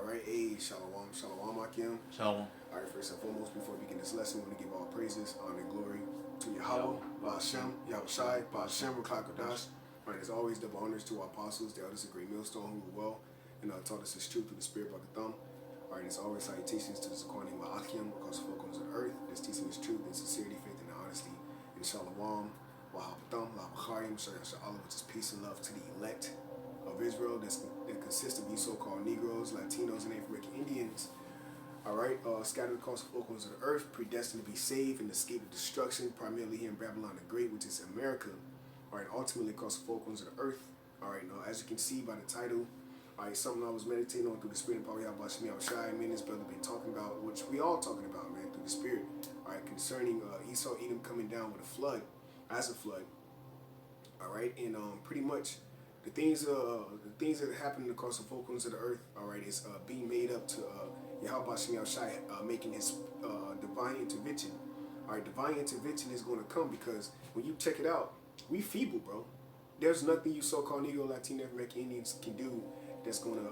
right, hey, shalom, shalom, Akim. Shalom. All right, first and foremost, before we begin this lesson, we want to give all praises, honor, and glory to Yahweh, Ba'ashem, Yahushai, Ba'ashem, Rukai Kodash. All right, as always, double honors to our apostles, the elders of Great Millstone, who were well and taught us His truth through the Spirit of Thumb. All right, as always, salutations to the Zakwani Ma'akim, across the four corners of the earth, that's teaching His truth in sincerity, faith, and honesty. In Shalom, Wahabatham, Labacharim, Sha'Allah, which is peace and love to the elect of Israel that consists of these so-called Negroes, Latinos, and Native American Indians. All right, scattered across the four corners of the earth, predestined to be saved and escape the destruction, primarily here in Babylon the Great, which is America. All right, ultimately across the four corners of the earth. All right, as you can see by the title, all right, something I was meditating on through the Spirit of Power Yahweh Shai. Me and this brother been talking about, which we all talking about, man, through the Spirit. All right, concerning Esau, Edom coming down with a flood, as a flood. All right, and pretty much the things that are happening across the four corners of the earth, all right, is being made up to Yahweh Shai making His divine intervention. All right, divine intervention is going to come because when you check it out, we feeble, bro. There's nothing you so-called Negro, Latino, American Indians can do that's going to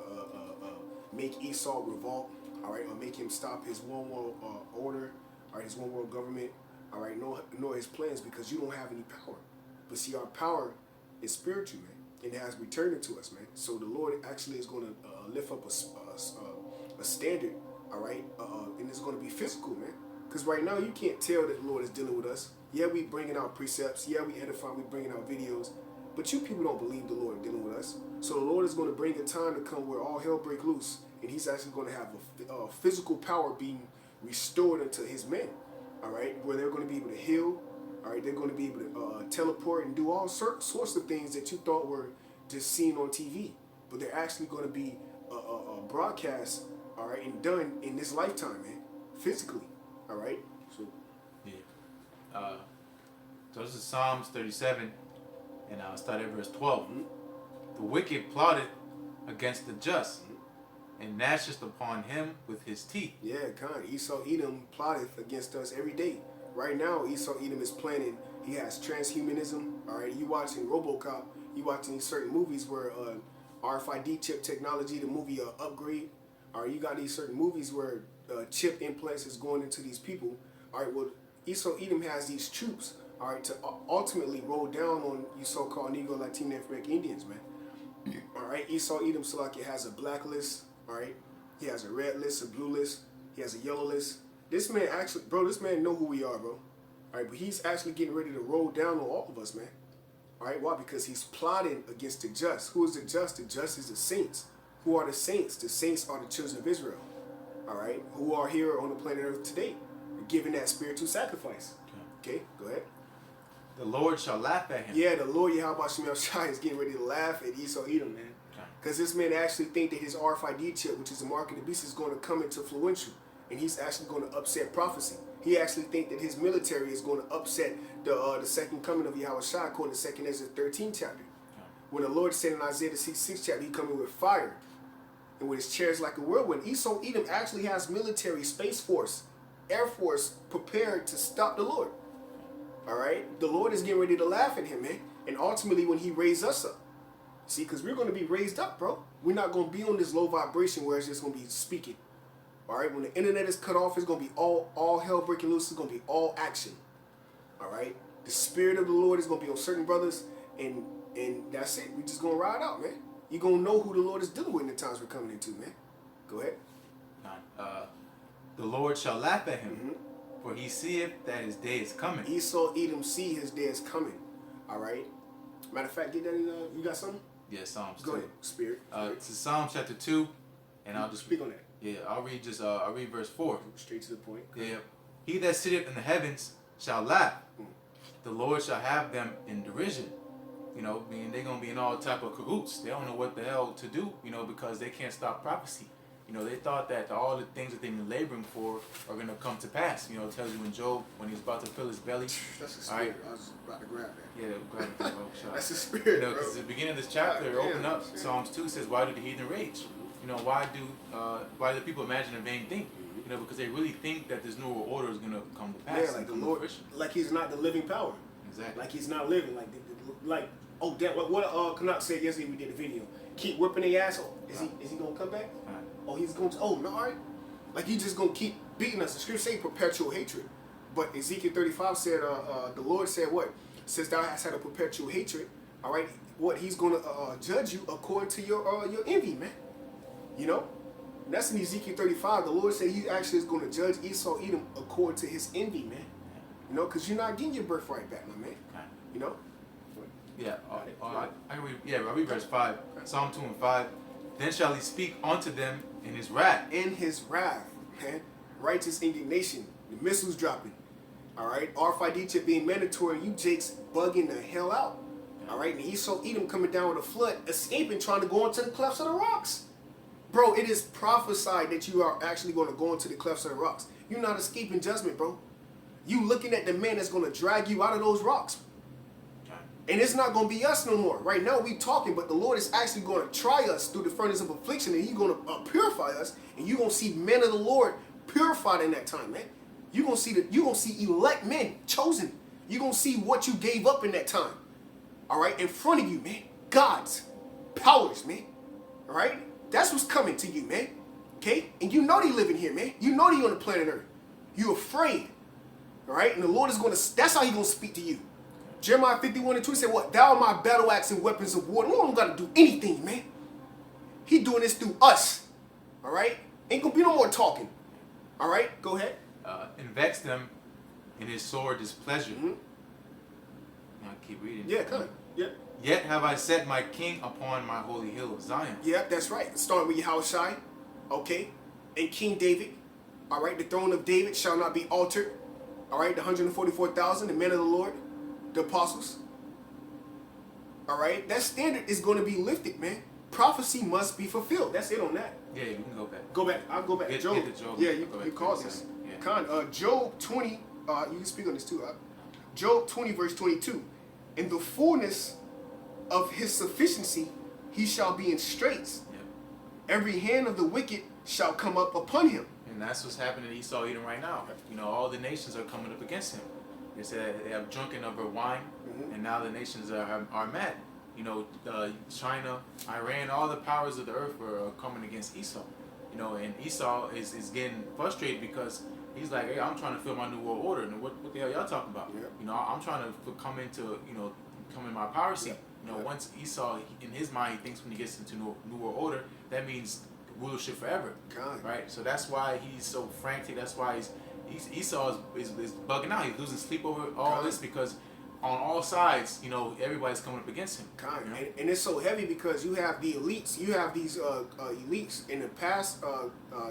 make Esau revolt, all right, or make him stop his one world order, all right, his one world government, all right, nor his plans, because you don't have any power. But see, our power is spiritual, man, and it has returned to us, man. So the Lord actually is going to lift up a standard, all right, and it's going to be physical, man. Because right now you can't tell that the Lord is dealing with us. Yeah, we bringing out precepts. Yeah, we edifying. We bringing out videos. But you people don't believe the Lord dealing with us. So the Lord is going to bring a time to come where all hell break loose, and He's actually going to have a physical power being restored unto His men, all right, where they're going to be able to heal, all right, they're going to be able to teleport and do all sorts of things that you thought were just seen on TV, but they're actually going to be broadcast, all right, and done in this lifetime, man, physically, all right. So yeah, so this is Psalms 37. And I'll start at verse 12. Mm-hmm. The wicked plotted against the just, and gnasheth upon him with his teeth. Yeah, Esau Edom plotteth against us every day. Right now, Esau Edom is planning. He has transhumanism. All right, you watching RoboCop. You watching certain movies where RFID chip technology, the movie Upgrade. All right, you got these certain movies where chip implants is going into these people. All right, well, Esau Edom has these troops, all right, to ultimately roll down on you so-called Negro, Latino, African Indians, man. All right, Esau Edom Salaki has a black list, all right? He has a red list, a blue list, he has a yellow list. This man actually, bro, this man know who we are, bro. All right, but he's actually getting ready to roll down on all of us, man. All right, why? Because he's plotting against the just. Who is the just? The just is the saints. Who are the saints? The saints are the children of Israel, all right, who are here on the planet Earth today, giving that spiritual sacrifice. Okay, go ahead. The Lord shall laugh at him. Yeah, the Lord Yahweh Shai is getting ready to laugh at Esau Edom, man. Because this man actually think that his RFID chip, which is the mark of the beast, is going to come into influential. And he's actually going to upset prophecy. He actually think that his military is going to upset the second coming of Yahweh Shai, according to 2nd Ezra 13 chapter. When the Lord said in Isaiah the 6th chapter, He coming with fire. And with his chariots like a whirlwind. Esau Edom actually has military, space force, air force prepared to stop the Lord. All right, the Lord is getting ready to laugh at him, man. And ultimately, when He raised us up, see, because we're going to be raised up, bro. We're not going to be on this low vibration where it's just going to be speaking. All right, when the internet is cut off, it's going to be all hell breaking loose. It's going to be all action. All right, the Spirit of the Lord is going to be on certain brothers, and that's it. We just going to ride out, man. You're going to know who the Lord is dealing with in the times we're coming into, man. Go ahead. The Lord shall laugh at him. Mm-hmm. For he seeth that his day is coming. Esau Edom see his day is coming. All right. Matter of fact, get that in. You got something? Yeah, Psalms 2. Go ahead, Spirit. It's Psalms chapter 2, and I'll just speak on that. Yeah, I'll read verse 4. Straight to the point. Yeah. He that sitteth in the heavens shall laugh. The Lord shall have them in derision. You know, meaning they're gonna be in all type of cahoots. They don't know what the hell to do. You know, because they can't stop prophecy. You know, they thought that all the things that they've been laboring for are going to come to pass. You know, it tells you in Job, when he was about to fill his belly. That's the Spirit. Right. I was about to grab that. Yeah, grab it. That's the Spirit, you know, because at the beginning of this chapter, open up, Psalms 2 says, why do the heathen rage? You know, why do people imagine a vain thing? You know, because they really think that this new order is going to come to pass. Yeah, like the Lord, like He's not the living power. Exactly. Like He's not living. Like oh, damn, what Canuck said yesterday we did a video. Keep whipping their ass. Is he going to come back? Oh, he's going to, oh, no, all right. Like, he's just going to keep beating us. The scripture say perpetual hatred. But Ezekiel 35 said, the Lord said what? Since thou hast had a perpetual hatred, all right, what? He's going to judge you according to your envy, man. You know? And that's in Ezekiel 35. The Lord said he actually is going to judge Esau, Edom, according to his envy, man. You know, because you're not getting your birthright back, my man. Okay. You know? Yeah, I can read. Yeah, I'll read verse 5. Psalm 2 and 5. Then shall he speak unto them in his wrath. In his wrath, man. Righteous indignation. The missiles dropping. All right? Arphadetia being mandatory. You Jakes bugging the hell out. All right? And Esau, Edom coming down with a flood, escaping, trying to go into the clefts of the rocks. Bro, it is prophesied that you are actually going to go into the clefts of the rocks. You're not escaping judgment, bro. You looking at the man that's going to drag you out of those rocks. And it's not going to be us no more. Right now we talking, but the Lord is actually going to try us through the furnace of affliction, and he's going to purify us, and you're going to see men of the Lord purified in that time, man. You're going to see elect men chosen. You're going to see what you gave up in that time. All right? In front of you, man. God's powers, man. All right? That's what's coming to you, man. Okay? And you know they living here, man. You know they on the planet Earth. You're afraid. All right? And the Lord is going to, that's how he's going to speak to you. Jeremiah 51 and 2 said, what? Thou art my battle axe and weapons of war. The Lord don't got to do anything, man. He doing this through us. All right? Ain't going to be no more talking. All right? Go ahead. And vex them in his sore displeasure. Mm-hmm. Now keep reading. Yeah, come on. Yeah. Yet have I set my king upon my holy hill of Zion. Yeah, that's right. Starting with Yahushua. Okay? And King David. All right? The throne of David shall not be altered. All right? The 144,000, the men of the Lord. The apostles. All right, that standard is going to be lifted, man. Prophecy must be fulfilled. That's it on that. Yeah, you can go back. Go back. I'll go back. Job. Get to Job. Yeah, you called this. Yeah. Job 20. You can speak on this too. Job 20 verse 22. In the fullness of his sufficiency, he shall be in straits. Yep. Every hand of the wicked shall come up upon him. And that's what's happening to Esau Edom right now. You know, all the nations are coming up against him. They said they have drunken of her wine, and now the nations are mad. You know, China, Iran, all the powers of the earth are coming against Esau. You know, and Esau is getting frustrated because he's like, hey, I'm trying to fill my new world order. And what the hell y'all talking about? Yeah. You know, I'm trying to come in my power seat. You know, once Esau, in his mind, he thinks when he gets into new world order, that means rulership forever. God. Right? So that's why he's so frantic. That's why Esau is bugging out. He's losing sleep over all this because on all sides, you know, everybody's coming up against him. You know? And and it's so heavy because you have the elites. You have these elites in the past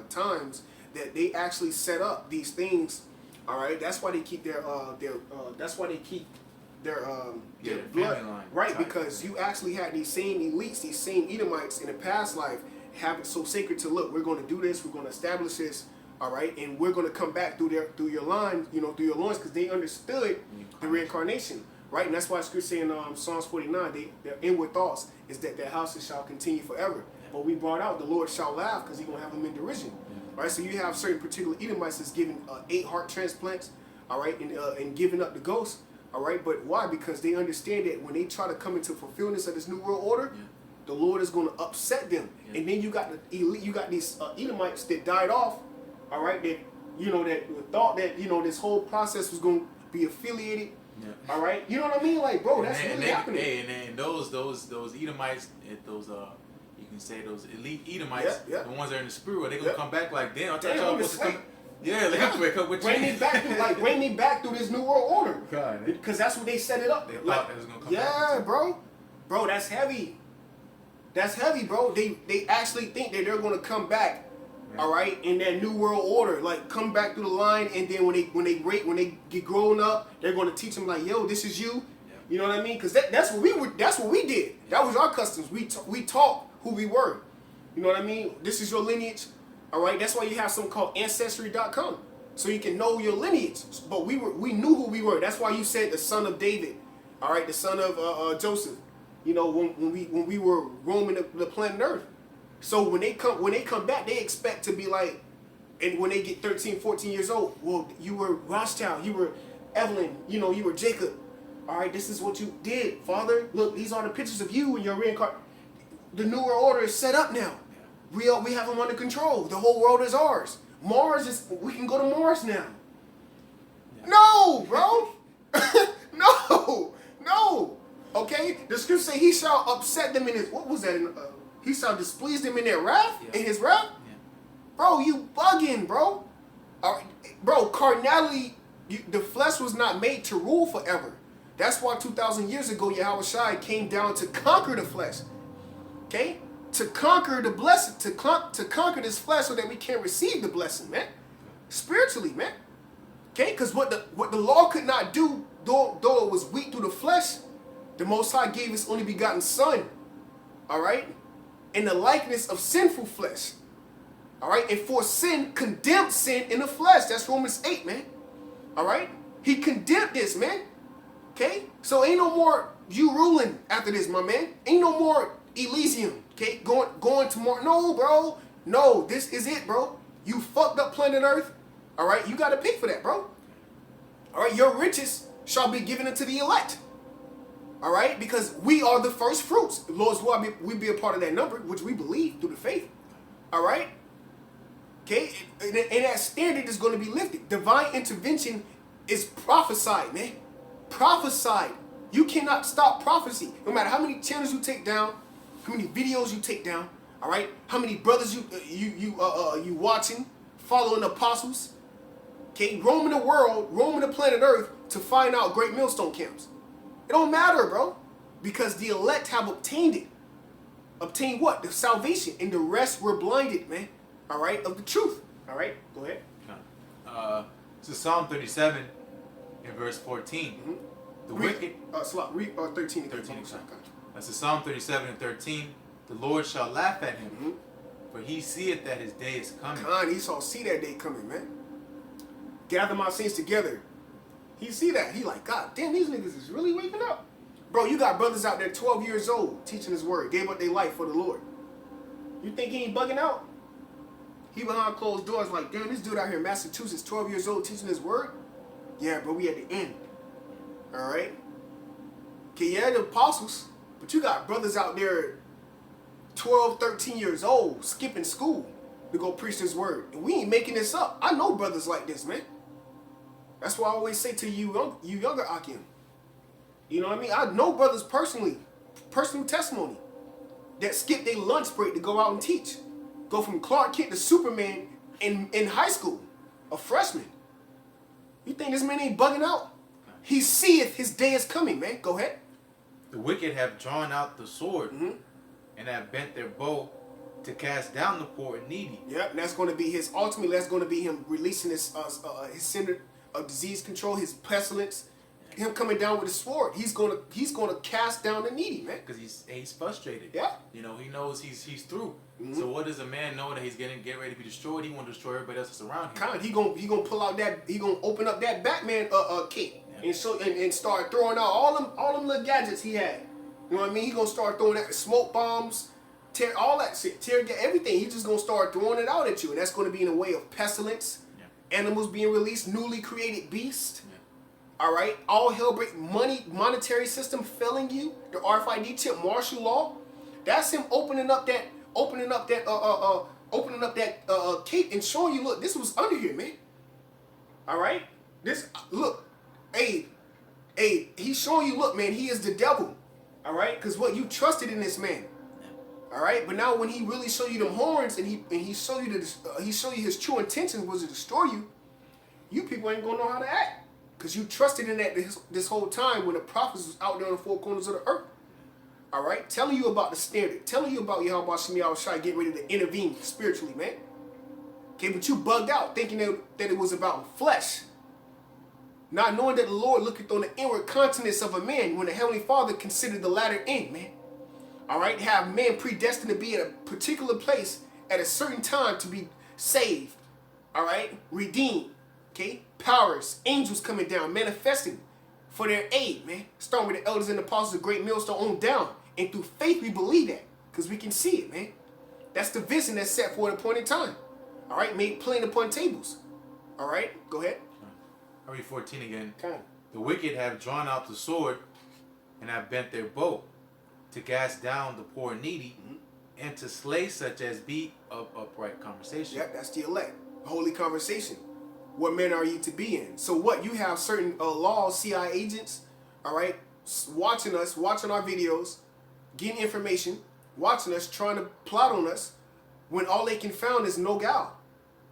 times that they actually set up these things. All right, that's why they keep their that's why they keep their blood line right, tight. because you actually had these same elites, these same Edomites in the past life have it so sacred to look. We're going to do this. We're going to establish this. All right, and we're going to come back through your line, you know, through your loins, because they understood the reincarnation, right? And that's why Scripture saying Psalms 49, their inward thoughts is that their houses shall continue forever. Yeah. But we brought out the Lord shall laugh because He's going to have them in derision, right? So you have certain particular Edomites that's giving 8 heart transplants, all right, and giving up the ghost, all right. But why? Because they understand that when they try to come into fulfillment of this new world order, the Lord is going to upset them, and then you got these Edomites that died off. All right, that you know that thought that you know this whole process was going to be affiliated. Yeah. All right, you know what I mean? Like, bro, that's really happening. Hey, and those Edomites, those you can say those elite Edomites, the ones that are in the spirit, they gonna come back like, damn, I thought y'all supposed to come. Yeah, bring me back through this new world order. God, because that's what they set it up. They thought they was gonna come back. Yeah, bro, that's heavy. That's heavy, bro. They actually think that they're gonna come back. All right, in that new world order, like come back through the line, and then when they get grown up, they're going to teach them like, yo, this is you. Yeah. You know what I mean? Because that's what we were. That's what we did. That was our customs. We taught who we were. You know what I mean? This is your lineage. All right. That's why you have something called Ancestry.com, so you can know your lineage. But we knew who we were. That's why you said the son of David. All right, the son of Joseph. You know when we were roaming the planet Earth. So when they come back, they expect to be like, and when they get 13, 14 years old, well, you were Rothschild, you were Evelyn, you know, you were Jacob. All right, this is what you did, Father. Look, these are the pictures of you and your reincarnation. The New World Order is set up now. We have them under control. The whole world is ours. Mars is, we can go to Mars now. Yeah. No, bro. No. Okay? The scripture say he shall upset them in his, what was that? He shall displease them in their wrath, in his wrath. Yeah. Bro, you bugging, bro. Bro, carnality, the flesh was not made to rule forever. That's why 2,000 years ago, Yahweh Shai came down to conquer the flesh. Okay? To conquer the blessing, to conquer this flesh so that we can receive the blessing, man. Spiritually, man. Okay? Because what the law could not do, though it was weak through the flesh, the Most High gave his only begotten Son. All right? In the likeness of sinful flesh. All right? And for sin, condemned sin in the flesh. That's Romans 8, man. All right? He condemned this, man. Okay? So ain't no more you ruling after this, my man. Ain't no more Elysium. Okay? Going tomorrow. No, bro. No, this is it, bro. You fucked up planet Earth. All right? You got to pay for that, bro. All right? Your riches shall be given unto the elect. All right? Because we are the first fruits. The Lord's will we be a part of that number, which we believe through the faith. All right? Okay? And that standard is going to be lifted. Divine intervention is prophesied, man. Prophesied. You cannot stop prophecy. No matter how many channels you take down, how many videos you take down, all right? How many brothers you watching, following the apostles, okay? Roaming the world, roaming the planet Earth to find out great millstone camps. It don't matter, bro, because the elect have obtained it. Obtained what? The salvation, and the rest were blinded, man. All right, of the truth. All right, go ahead. So Psalm 37 in verse 14. Mm-hmm. The wicked. Read 13 and 13. That's the Psalm 37 and 13. The Lord shall laugh at him, mm-hmm. for he seeth that his day is coming. He saw see that day coming, man. Gather my saints together. He see that. He like, God damn, these niggas is really waking up. Bro, you got brothers out there 12 years old teaching his word, gave up their life for the Lord. You think he ain't bugging out? He behind closed doors like, damn, this dude out here in Massachusetts, 12 years old, teaching his word? Yeah, but we at the end. All right? Okay, yeah, the apostles, but you got brothers out there 12, 13 years old, skipping school to go preach this word. And we ain't making this up. I know brothers like this, man. That's why I always say to you younger Akim. You know what I mean? I know brothers personally, personal testimony, that skip their lunch break to go out and teach. Go from Clark Kent to Superman in high school, a freshman. You think this man ain't bugging out? He seeth his day is coming, man. Go ahead. The wicked have drawn out the sword, mm-hmm. and have bent their bow to cast down the poor and needy. Yep, and that's going to be his, ultimately that's going to be him releasing his center of disease control, his pestilence, him coming down with his sword. He's gonna cast down the needy, man. Because he's frustrated. Yeah. You know, he knows he's through. Mm-hmm. So what does a man know that he's getting ready to be destroyed? He want to destroy everybody else that's around him. He gonna pull out that, he gonna open up that Batman cape, yeah. and start throwing out all them little gadgets he had. You know what I mean? He gonna start throwing out smoke bombs, all that shit, tear gas, everything. He's just gonna start throwing it out at you, and that's gonna be in a way of pestilence, yeah. Animals being released, newly created beasts. Yeah. All right, all hell break, monetary system failing you, the RFID chip, martial law. That's him opening up that cape and showing you, look, this was under here, man. All right, this, look, hey, he's showing you, look, man, he is the devil. All right, because what, you trusted in this man. All right, but now when he really show you them horns and he show you his true intention was to destroy you, you people ain't gonna know how to act. Because you trusted in that this whole time when the prophets was out there on the four corners of the earth. All right? Telling you about the standard. Telling you about Yahweh Shem Yahweh Shai getting ready to intervene spiritually, man. Okay, but you bugged out thinking that it was about flesh. Not knowing that the Lord looketh on the inward countenance of a man when the Heavenly Father considered the latter end, man. All right? Have man predestined to be at a particular place at a certain time to be saved. All right? Redeemed. Okay? Powers, angels coming down, manifesting for their aid, man. Starting with the elders and the apostles of Great Millstone on down. And through faith, we believe that. Because we can see it, man. That's the vision that's set for an appointed time. All right? Made plain upon tables. All right? Go ahead. I'll read 14 again. Okay. The wicked have drawn out the sword and have bent their bow to cast down the poor and needy, mm-hmm. and to slay such as be of upright conversation. Yep, that's the elect. Holy conversation. What men are you to be in? So what? You have certain laws, CIA agents, all right, watching us, watching our videos, getting information, watching us, trying to plot on us, when all they can found is no gal.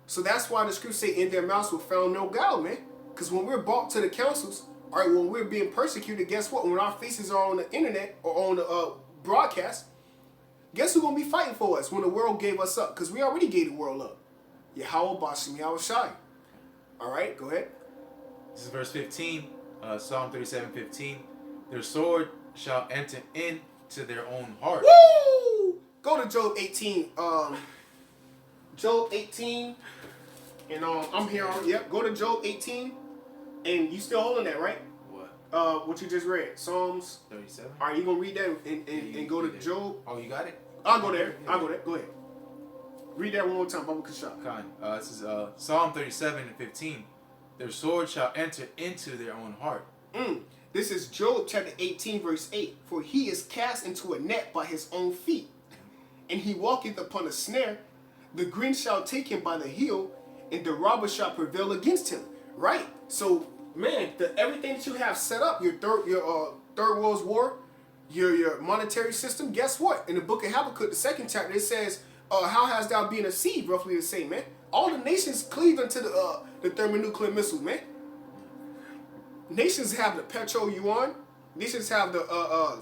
So that's why the scriptures say in their mouths were found no gal, man. Because when we're brought to the councils, all right, when we're being persecuted, guess what? When our faces are on the internet or on the broadcast, guess who's going to be fighting for us when the world gave us up? Because we already gave the world up. Yahweh Bashem Yahweh Shai. All right, go ahead. This is verse 15, Psalm 37:15. Their sword shall enter into their own heart. Woo! Go to Job 18. Job 18. And I'm here on, yep, go to Job 18. And you still holding that, right? What? What you just read. Psalms 37. All right, you going to read that and go to Job? Oh, you got it? I'll go there. I'll go there. Go ahead. Read that one more time, Baba Kashab. Khan. This is Psalm 37:15. Their sword shall enter into their own heart. This is Job chapter 18, verse 8. For he is cast into a net by his own feet, and he walketh upon a snare. The green shall take him by the heel, and the robber shall prevail against him. Right? So, man, everything that you have set up, your third World War, your monetary system, guess what? In the book of Habakkuk, the 2nd chapter, it says, how has thou been a seed? Roughly the same, man. All the nations cleave unto the thermonuclear missiles, man. Nations have the petro yuan. Nations have the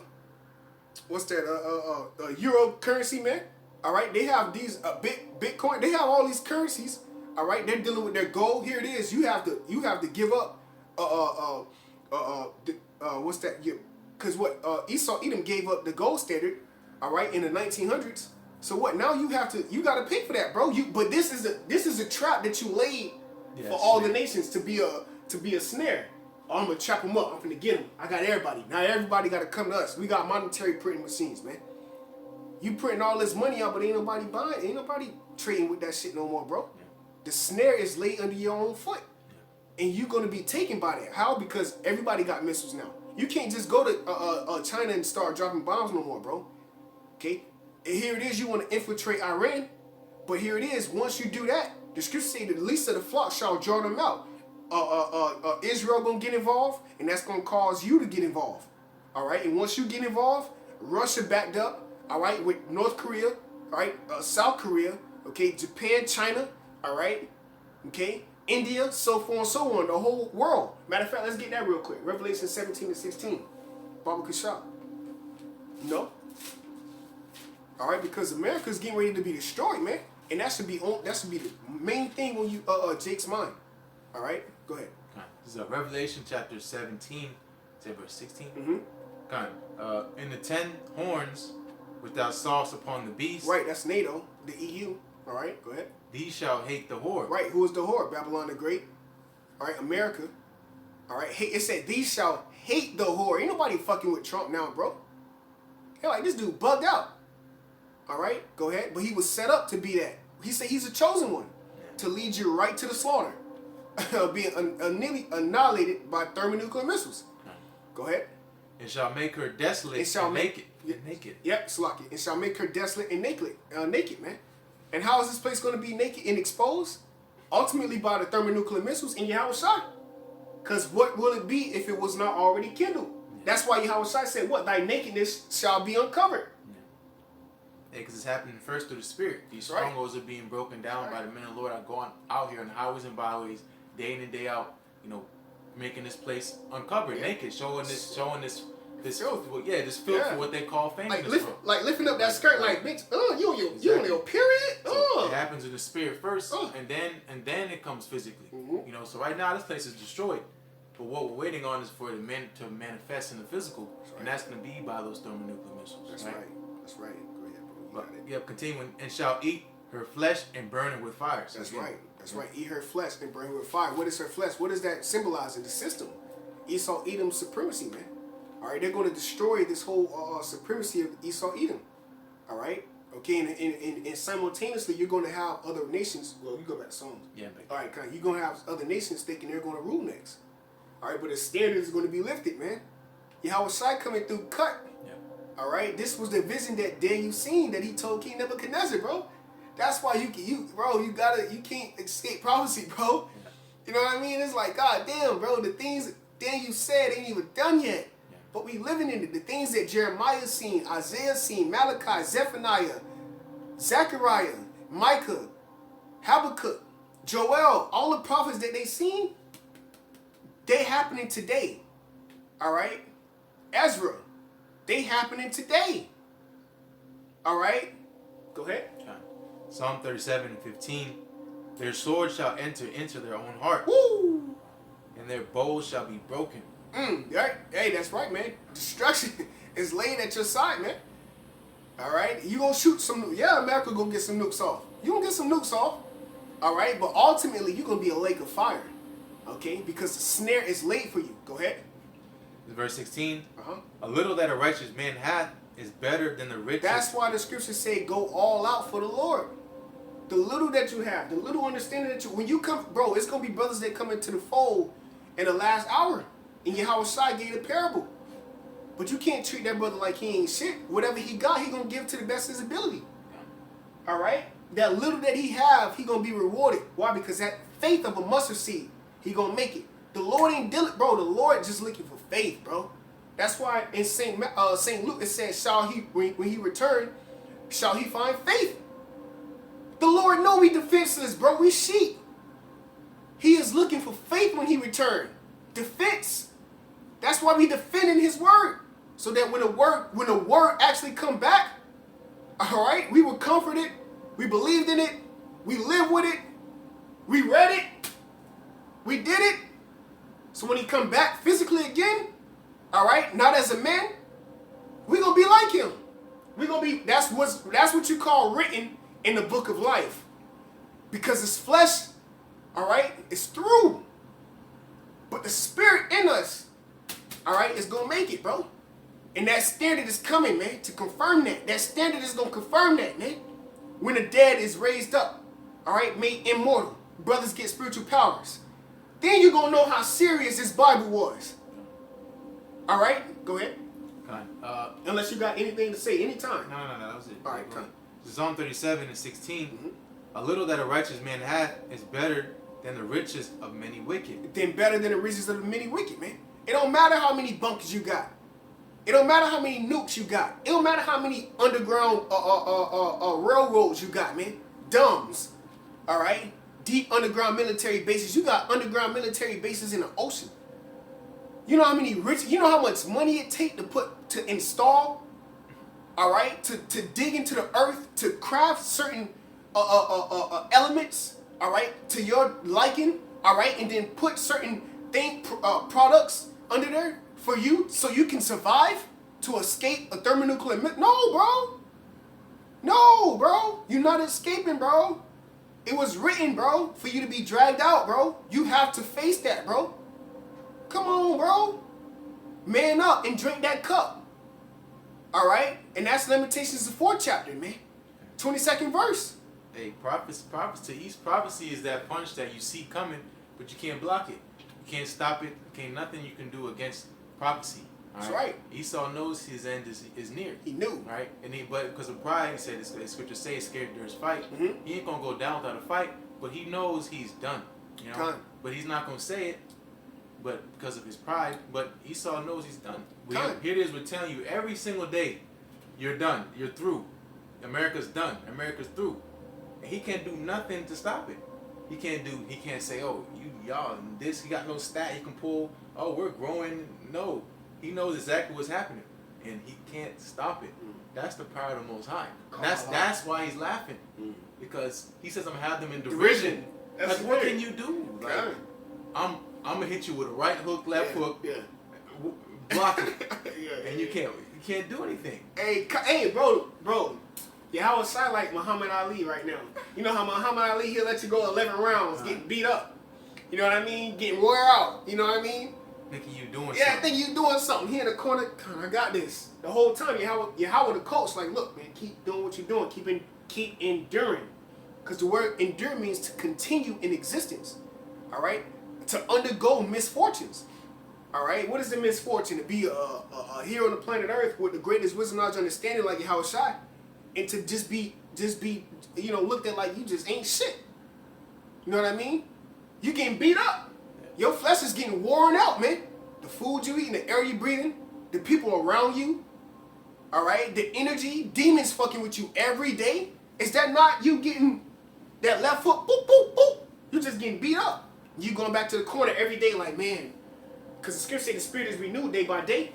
euro currency, man. All right, they have these Bitcoin. They have all these currencies. All right, they're dealing with their gold. Here it is. You have to give up. What's that? Because Esau Edom gave up the gold standard. All right, in the 1900s. So what? Now you got to pay for that, bro. But this is a trap that you laid for all the nations to be a snare. Oh, I'm gonna trap them up. I'm gonna get them. I got everybody. Now everybody got to come to us. We got monetary printing machines, man. You printing all this money out, but ain't nobody buying. Ain't nobody trading with that shit no more, bro. Yeah. The snare is laid under your own foot, and you're gonna be taken by that. How? Because everybody got missiles now. You can't just go to China and start dropping bombs no more, bro. Okay. And here it is, you want to infiltrate Iran, but here it is, once you do that, the scriptures say the least of the flock shall draw them out. Israel gonna get involved, and that's gonna cause you to get involved. All right, and once you get involved, Russia backed up, all right, with North Korea, all right, South Korea, okay, Japan, China, all right, okay, India, so forth and so on, the whole world. Matter of fact, let's get that real quick. Revelation 17-16. Baba Kashab. No. All right, because America's getting ready to be destroyed, man, and that should be the main thing on you, Jake's mind. All right, go ahead. This is Revelation chapter 17, say verse 16. Mm-hmm. In the 10 horns, which thou sawest upon the beast. Right, that's NATO, the EU. All right, go ahead. These shall hate the whore. Right, who is the whore? Babylon the Great. All right, America. All right, it said these shall hate the whore. Ain't nobody fucking with Trump now, bro. Hell, like this dude bugged out. All right, go ahead. But he was set up to be that. He said he's a chosen one to lead you right to the slaughter, being nearly annihilated by thermonuclear missiles. Go ahead. It shall make her desolate. It shall naked. Naked. Yep, Slaki. It shall make her desolate and naked, man. And how is this place going to be naked and exposed? Ultimately by the thermonuclear missiles in Yahweh Shai. Because what will it be if it was not already kindled? That's why Yahweh Shai said, what? Thy nakedness shall be uncovered. Yeah, because it's happening first through the Spirit. These strongholds are being broken down by the men of the Lord are going out here on the highways and byways, day in and day out, making this place uncovered, naked, showing this filth. Yeah, this filth for what they call fame. Like lifting up that skirt, like bitch. You on your period. So it happens in the spirit first, and then it comes physically. Mm-hmm. So right now this place is destroyed, but what we're waiting on is for the men to manifest in the physical, and that's going to be by those thermonuclear missiles. That's right. That's right. Go ahead, bro. Yep. Continuing, and shall eat her flesh and burn it with fire. So that's right. That's right. Eat her flesh and burn it with fire. What is her flesh? What does that symbolize in the system? Esau Edom's supremacy, man. All right, they're going to destroy this whole supremacy of Esau Edom. All right, okay, and simultaneously you're going to have other nations. Well, you go back to Psalms. Yeah. All right, you're going to have other nations thinking they're going to rule next. All right, but the standard is going to be lifted, man. Yahweh Shai coming through cut. Yeah. All right, this was the vision that Daniel seen that he told King Nebuchadnezzar, bro. That's why you can't escape prophecy, bro. You know what I mean? It's like, God damn, bro, the things Daniel said ain't even done yet. Yeah. But we living in it. The things that Jeremiah seen, Isaiah seen, Malachi, Zephaniah, Zechariah, Micah, Habakkuk, Joel, all the prophets that they seen, they happening today. All right? Ezra, they happening today. All right? Go ahead. Psalm 37:15. Their sword shall enter into their own heart. Woo! And their bows shall be broken. Right. Hey, that's right, man. Destruction is laid at your side, man. All right? You gonna shoot some... Yeah, America gonna get some nukes off. You gonna get some nukes off. All right? But ultimately, you're gonna be a lake of fire. Okay? Because the snare is laid for you. Go ahead. Verse 16. Uh-huh. A little that a righteous man hath is better than the riches. That's why the scriptures say go all out for the Lord. The little that you have, the little understanding that you... When you come... Bro, it's going to be brothers that come into the fold in the last hour. And Yahweh Shai gave a parable. But you can't treat that brother like he ain't shit. Whatever he got, he going to give to the best of his ability. All right? That little that he have, he going to be rewarded. Why? Because that faith of a mustard seed, he going to make it. The Lord ain't dealing... Bro, the Lord just looking for faith, bro. That's why in St. Luke it says, when he return, shall he find faith? The Lord know we defenseless, bro. We sheep. He is looking for faith when he return. Defense. That's why we defending his word. So that when the word actually come back, all right, we were comforted. We believed in it. We lived with it. We read it. We did it. So when he come back physically again, all right, not as a man, we gonna be like him. We gonna be. That's what you call written in the book of life, because his flesh, all right, is through, but the spirit in us, all right, is gonna make it, bro. And that standard is coming, man, to confirm that. That standard is gonna confirm that, man. When the dead is raised up, all right, made immortal, brothers get spiritual powers. Then you're gonna know how serious this Bible was. All right, go ahead. Unless you got anything to say, anytime. No, that was it. All right, come. Psalm 37:16. A little that a righteous man hath is better than the riches of many wicked. Then better than the riches of the many wicked, man. It don't matter how many bunkers you got. It don't matter how many nukes you got. It don't matter how many underground railroads you got, man. Dumbs. All right? Deep underground military bases. You got underground military bases in the ocean. You know how many you know how much money it take to install, all right, to dig into the earth, to craft certain elements, all right, to your liking, all right, and then put certain products under there for you so you can survive, to escape a thermonuclear No, bro. You're not escaping, bro. It was written, bro, for you to be dragged out, bro. You have to face that, bro. Come on, bro. Man up and drink that cup. All right? And that's Lamentations, the 4th chapter, man. 22nd verse. Hey, prophecy is that punch that you see coming, but you can't block it. You can't stop it. Can't nothing you can do against prophecy. That's right. Esau knows his end is near. He knew. Right? But because of pride, he said, the scripture say he's scared during his fight. He ain't going to go down without a fight, but he knows he's done. You know? But he's not going to say it. But because of his pride, but Esau knows he's done. Here it is, we're telling you every single day, you're done, you're through. America's done, America's through. And he can't do nothing to stop it. He can't say, oh, y'all, he got no stat he can pull, oh, we're growing. No, he knows exactly what's happening, and he can't stop it. That's the power of the Most High. That's why he's laughing, because he says, I'm gonna have them in derision. Like, what can you do? Like, I'm gonna hit you with a right hook, left hook, block it, and you can't do anything. Hey, bro, Yahweh Shai like Muhammad Ali right now. You know how Muhammad Ali, he'll let you go 11 rounds, getting beat up. You know what I mean? Getting wore out. You know what I mean? Thinking you doing something. Yeah, thinking you doing something. He in the corner, I got this. The whole time, Yahweh the coach, like, look, man, keep doing what you're doing. Keep enduring. Because the word endure means to continue in existence. All right? To undergo misfortunes. All right, what is the misfortune to be here on the planet Earth with the greatest wisdom, knowledge, understanding like Yahweh Shai, and to just be looked at like you just ain't shit. You know what I mean? You getting beat up. Your flesh is getting worn out, man. The food you eating, the air you breathing, the people around you. All right, the energy, demons fucking with you every day. Is that not you getting that left foot? Boop boop boop. You just getting beat up. You going back to the corner every day, like man. Because the scripture say the spirit is renewed day by day.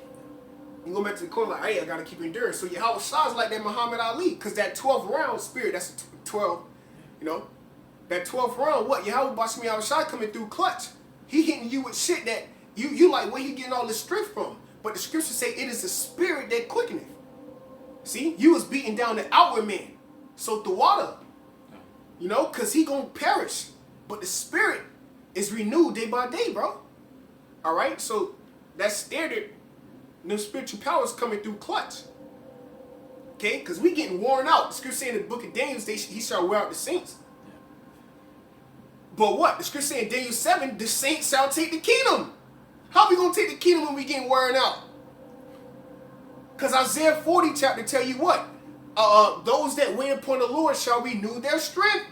You go back to the corner like, hey, I got to keep enduring. So Yahweh Shai is like that Muhammad Ali. Because that 12th round spirit, that's 12, you know. That 12th round, what? Yahweh Bashmi Yahweh Shai coming through clutch. He hitting you with shit that you like, where he getting all this strength from? But the scripture say it is the spirit that quickeneth. See? You was beating down the outward man. So the water, you know, because he going to perish. But the spirit is renewed day by day, bro. All right, so that's standard. No spiritual powers coming through clutch. Okay, because we getting worn out. The scripture saying in the book of Daniel, he shall wear out the saints. But what? The scripture saying in Daniel 7, the saints shall take the kingdom. How we going to take the kingdom when we getting worn out? Because Isaiah 40 chapter tell you what? Those that wait upon the Lord shall renew their strength.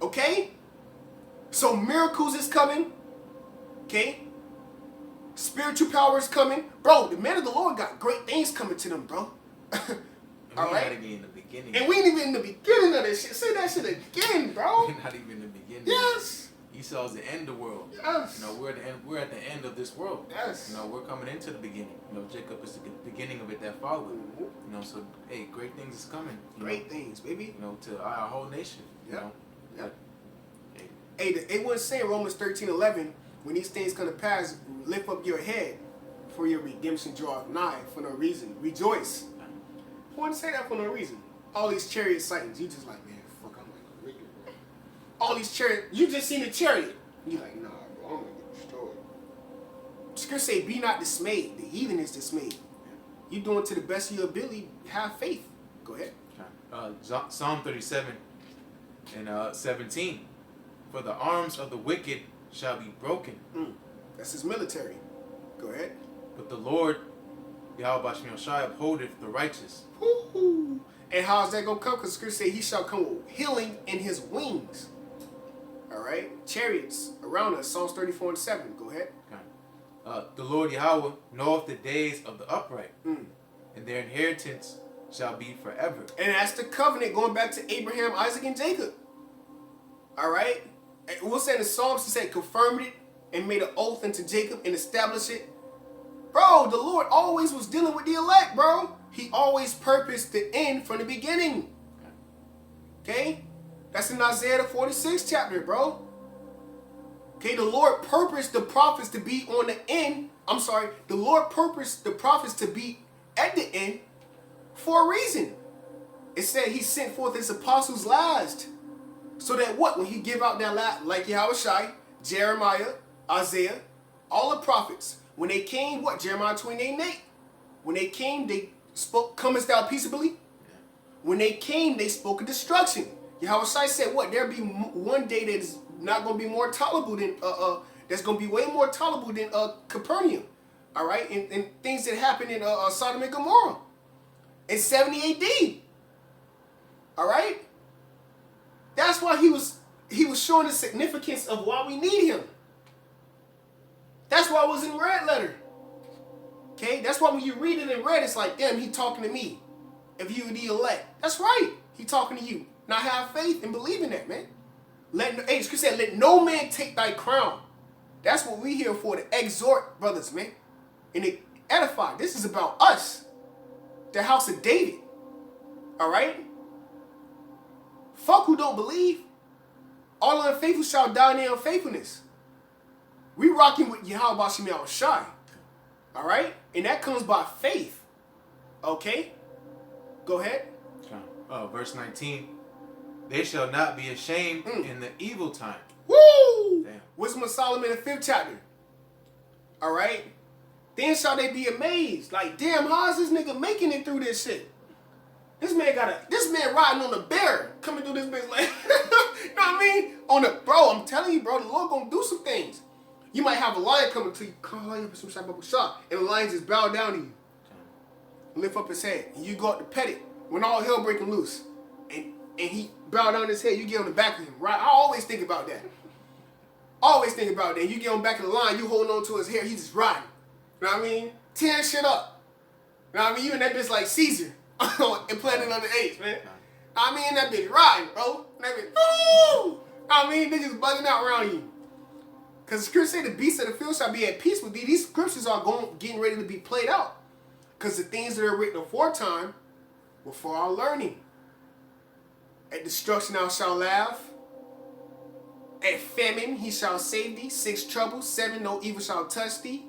Okay? So miracles is coming. Okay? Spiritual power is coming. Bro, the men of the Lord got great things coming to them, bro. All right? Not even in the beginning. And we ain't even in the beginning of this shit. Say that shit again, bro. We're not even in the beginning. Yes. Esau's the end of the world. Yes. You know, we're at the end of this world. Yes. You know, we're coming into the beginning. You know, Jacob is the beginning of it that followed. Mm-hmm. You know, so hey, great things is coming. Great things, baby. You know, to our whole nation. You know. Yep. Hey, it wasn't saying Romans 13:11, when these things come to pass, lift up your head, for your redemption draweth nigh for no reason. Rejoice. I want to say that for no reason. All these chariot sightings, you just like, man, fuck, I'm like, Ricky, bro. All these chariot, you just seen a chariot. You like, nah, bro, I'm gonna get destroyed. Scripture say, be not dismayed. The heathen is dismayed. You doing to the best of your ability, have faith. Go ahead. Psalm 37 and 17. For the arms of the wicked shall be broken. That's his military. Go ahead. But the Lord, Yahweh Bashmi Shai, upholdeth the righteous. Woo-hoo. And how is that going to come? Because scripture say he shall come with healing in his wings. All right? Chariots around us. Psalms 34:7. Go ahead. Okay. The Lord Yahweh knoweth the days of the upright, and their inheritance shall be forever. And that's the covenant going back to Abraham, Isaac, and Jacob. All right? We'll say in the Psalms, he said, confirmed it and made an oath unto Jacob and established it. Bro, the Lord always was dealing with the elect, bro. He always purposed the end from the beginning. Okay? That's in Isaiah the 46th chapter, bro. Okay, the Lord purposed the prophets to be on the end. I'm sorry, the Lord purposed the prophets to be at the end for a reason. It said he sent forth his apostles last. So that what? When he give out that last, like Yahweh Shai, Jeremiah, Isaiah, all the prophets, when they came, what? Jeremiah 28:8. When they came, they spoke, comest thou peaceably? When they came, they spoke of destruction. Yahweh Shai said, what? There'll be one day that is not going to be more tolerable than, that's going to be way more tolerable than Capernaum. All right? And things that happened in Sodom and Gomorrah in 70 AD. All right? That's why he was showing the significance of why we need him. That's why it was in red letter. Okay? That's why when you read it in red, it's like, damn, he talking to me. If you the elect. That's right. He talking to you. Now have faith and believe in that, man. Scripture said, let no man take thy crown. That's what we here for, to exhort brothers, man. And to edify. This is about us. The house of David. All right? Fuck who don't believe. All unfaithful shall die in their unfaithfulness. We rocking with Yahweh Bashim Yahweh Shai. All right? And that comes by faith. Okay? Go ahead. Verse 19. They shall not be ashamed in the evil time. Woo! Damn. Wisdom of Solomon, the 5th chapter. All right? Then shall they be amazed. Like, damn, how is this nigga making it through this shit? This man riding on a bear coming through this bitch like, you know what I mean? Bro, I'm telling you, bro, the Lord gonna do some things. You might have a lion coming to you, and the lion just bow down to you, lift up his head, and you go up to pet it when all hell breaking loose, and he bow down his head. You get on the back of him, right? I always think about that. Always think about that. You get on the back of the line, you holding on to his hair, he just riding. You know what I mean? Tearing shit up. You know what I mean? You and that bitch like Caesar and Planet of the Apes, man. I mean, that bitch riding, bro. That bitch, woo! I mean, they just bugging out around you. Because the scripture say the beasts of the field shall be at peace with thee. These scriptures are getting ready to be played out. Because the things that are written aforetime were for our learning. At destruction thou shalt laugh. At famine he shall save thee. 6 troubles. 7 no evil shall touch thee.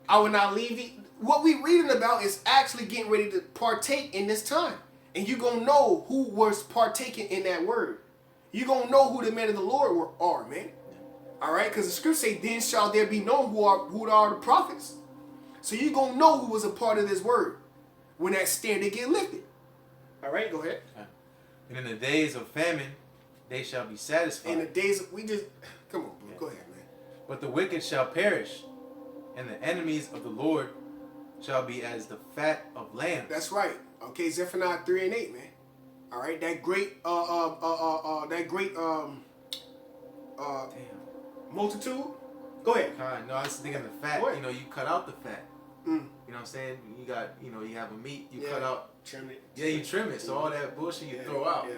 I will not leave thee. What we reading about is actually getting ready to partake in this time. And you're going to know who was partaking in that word. You're going to know who the men of the Lord are, man. All right? Because the scripture say, then shall there be known who are the prophets. So you're going to know who was a part of this word when that standard get lifted. All right? Go ahead. And in the days of famine, they shall be satisfied. In the days of, come on, bro. Go ahead, man. But the wicked shall perish, and the enemies of the Lord shall be as the fat of lambs. That's right. Okay, Zephaniah 3:8, man. All right, that great multitude. Go ahead. No, I was thinking the fat. You know, you cut out the fat. You know what I'm saying? You got, you have a meat. You cut out. Trim it. Yeah, you trim it. So all that bullshit you throw out. Yeah.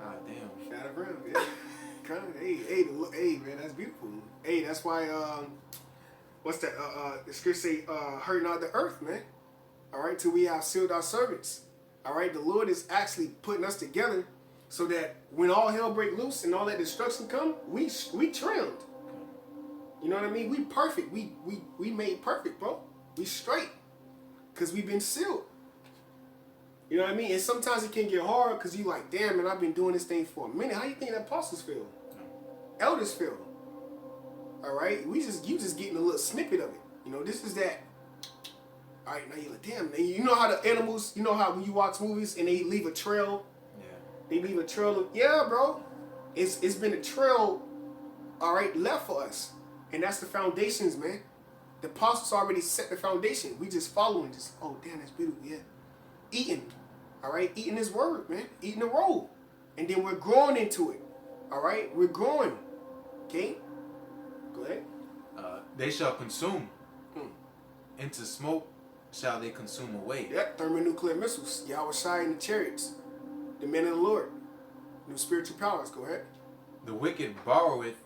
God damn. Fat of rim. Yeah. Hey, man, that's beautiful. Hey, that's why. What's that? The scripture say, "Hurt not the earth, man." All right, till we have sealed our servants. All right, the Lord is actually putting us together so that when all hell break loose and all that destruction come, we trimmed. You know what I mean? We perfect. We made perfect, bro. We straight, cause we've been sealed. You know what I mean? And sometimes it can get hard because you like, damn, man, I've been doing this thing for a minute. How you think the apostles feel? Elders feel? All right, you just getting a little snippet of it. You know, this is that. All right, now you're like, damn, man. You know how the animals, you know how when you watch movies and they leave a trail? Yeah. They leave a trail of, yeah, bro. It's been a trail, all right, left for us. And that's the foundations, man. The apostles already set the foundation. We just following, oh, damn, that's beautiful, yeah. Eating, all right? Eating his word, man. Eating the roll. And then we're growing into it, all right? We're growing, okay? Go ahead. They shall consume. Into smoke shall they consume away. Yep, thermonuclear missiles. Yahweh Shai and the chariots. The men of the Lord. New spiritual powers. Go ahead. The wicked borroweth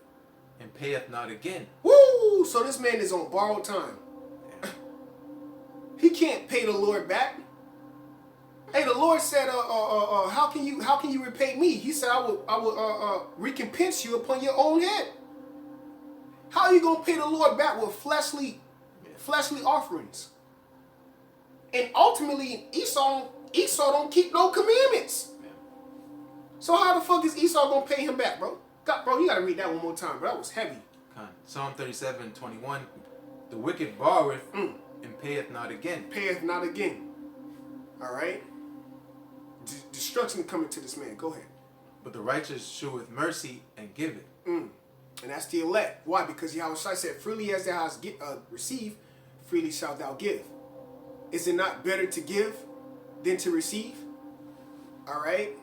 and payeth not again. Woo! So this man is on borrowed time. Yeah. He can't pay the Lord back. Hey, the Lord said, how can you repay me? He said, I will recompense you upon your own head. How are you gonna pay the Lord back with fleshly offerings? And ultimately, Esau don't keep no commandments. Yeah. So how the fuck is Esau gonna pay him back, bro? Bro, you gotta read that one more time, bro. That was heavy. Psalm 37:21. The wicked borroweth and payeth not again. Payeth not again. All right. Destruction coming to this man. Go ahead. But the righteous sheweth mercy and giveth. And that's the elect. Why? Because Yahweh said, freely as thou hast received, freely shalt thou give. Is it not better to give than to receive? All right?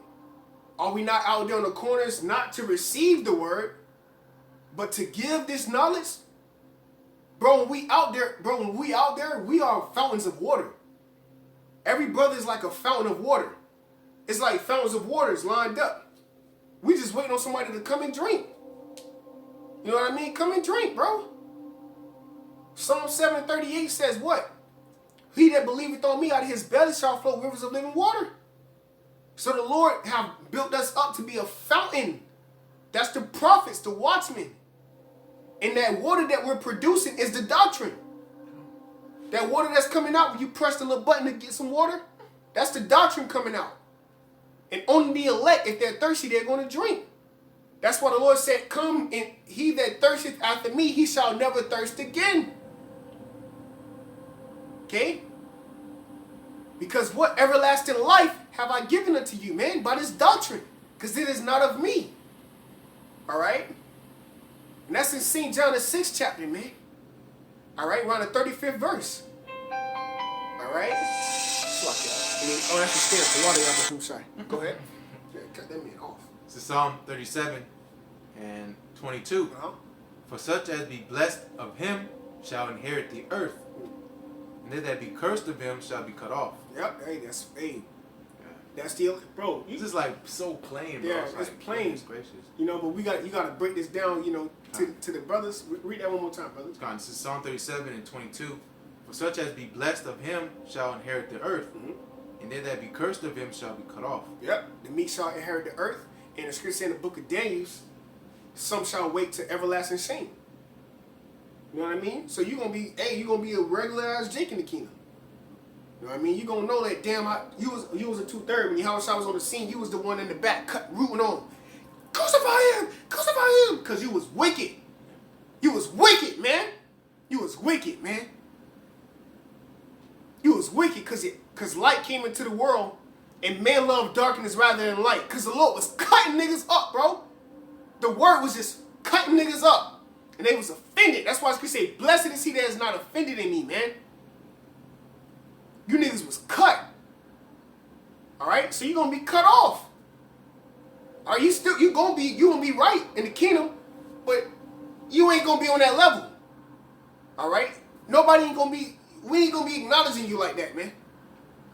Are we not out there on the corners not to receive the word, but to give this knowledge? Bro, when we out there, we are fountains of water. Every brother is like a fountain of water. It's like fountains of waters lined up. We just waiting on somebody to come and drink. You know what I mean? Come and drink, bro. Psalm 7:38 says what? He that believeth on me, out of his belly shall flow rivers of living water. So the Lord have built us up to be a fountain. That's the prophets, the watchmen. And that water that we're producing is the doctrine. That water that's coming out when you press the little button to get some water, that's the doctrine coming out. And only the elect, if they're thirsty, they're going to drink. That's why the Lord said, come, and he that thirsteth after me, he shall never thirst again. Okay? Because what everlasting life have I given unto you, man? By this doctrine. Because it is not of me. All right? And that's in St. John the 6th chapter, man. All right, around the 35th verse. All right? Oh, that's the stamp. The water, y'all. I'm sorry. Go ahead. Yeah, cut that man off. This is Psalm 37 and 22. For such as be blessed of him shall inherit the earth, and they that be cursed of him shall be cut off. Yep. That's the bro. This is like so plain, bro. Yeah, it's like, plain. Gracious. You know, but you got to break this down. You know, to the brothers. Read that one more time, brothers. This is Psalm 37 and 22. For such as be blessed of him shall inherit the earth, and they that be cursed of him shall be cut off. Yep. The meek shall inherit the earth, and the scripture in the book of Daniel, some shall wait to everlasting shame. You know what I mean? So you're gonna be a regular ass Jake in the kingdom. You know what I mean? You're gonna know that damn you was a 2/3 when Yahushua was on the scene. You was the one in the back rooting on. Crucify him! Crucify him! Because you was wicked. You was wicked, man. You was wicked, man. You was wicked because light came into the world and man loved darkness rather than light. Because the Lord was cutting niggas up, bro. The word was just cutting niggas up. And they was offended. That's why I could say, blessed is he that is not offended in me, man. You niggas was cut. Alright? So you're gonna be cut off. Are you still you gonna be right in the kingdom, but you ain't gonna be on that level. Alright? We ain't gonna be acknowledging you like that, man.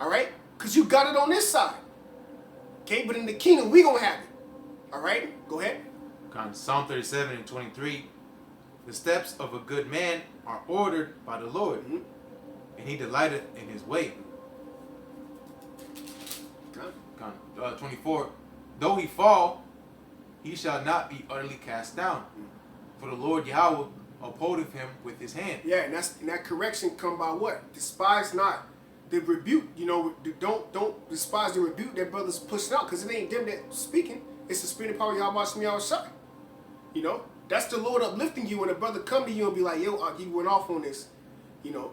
Alright? Cause you got it on this side. Okay, but in the kingdom we gonna have it. Alright? Go ahead. Psalm 37 and 23. The steps of a good man are ordered by the Lord, and he delighteth in his way. 24. Though he fall, he shall not be utterly cast down, for the Lord Yahweh upholdeth him with his hand. Yeah, and that correction come by what? Despise not the rebuke. You know, don't despise the rebuke that brothers pushing out, because it ain't them that speaking. It's the spirit and power of Yahweh Shai. You know, that's the Lord uplifting you when a brother come to you and be like, yo, you went off on this. You know,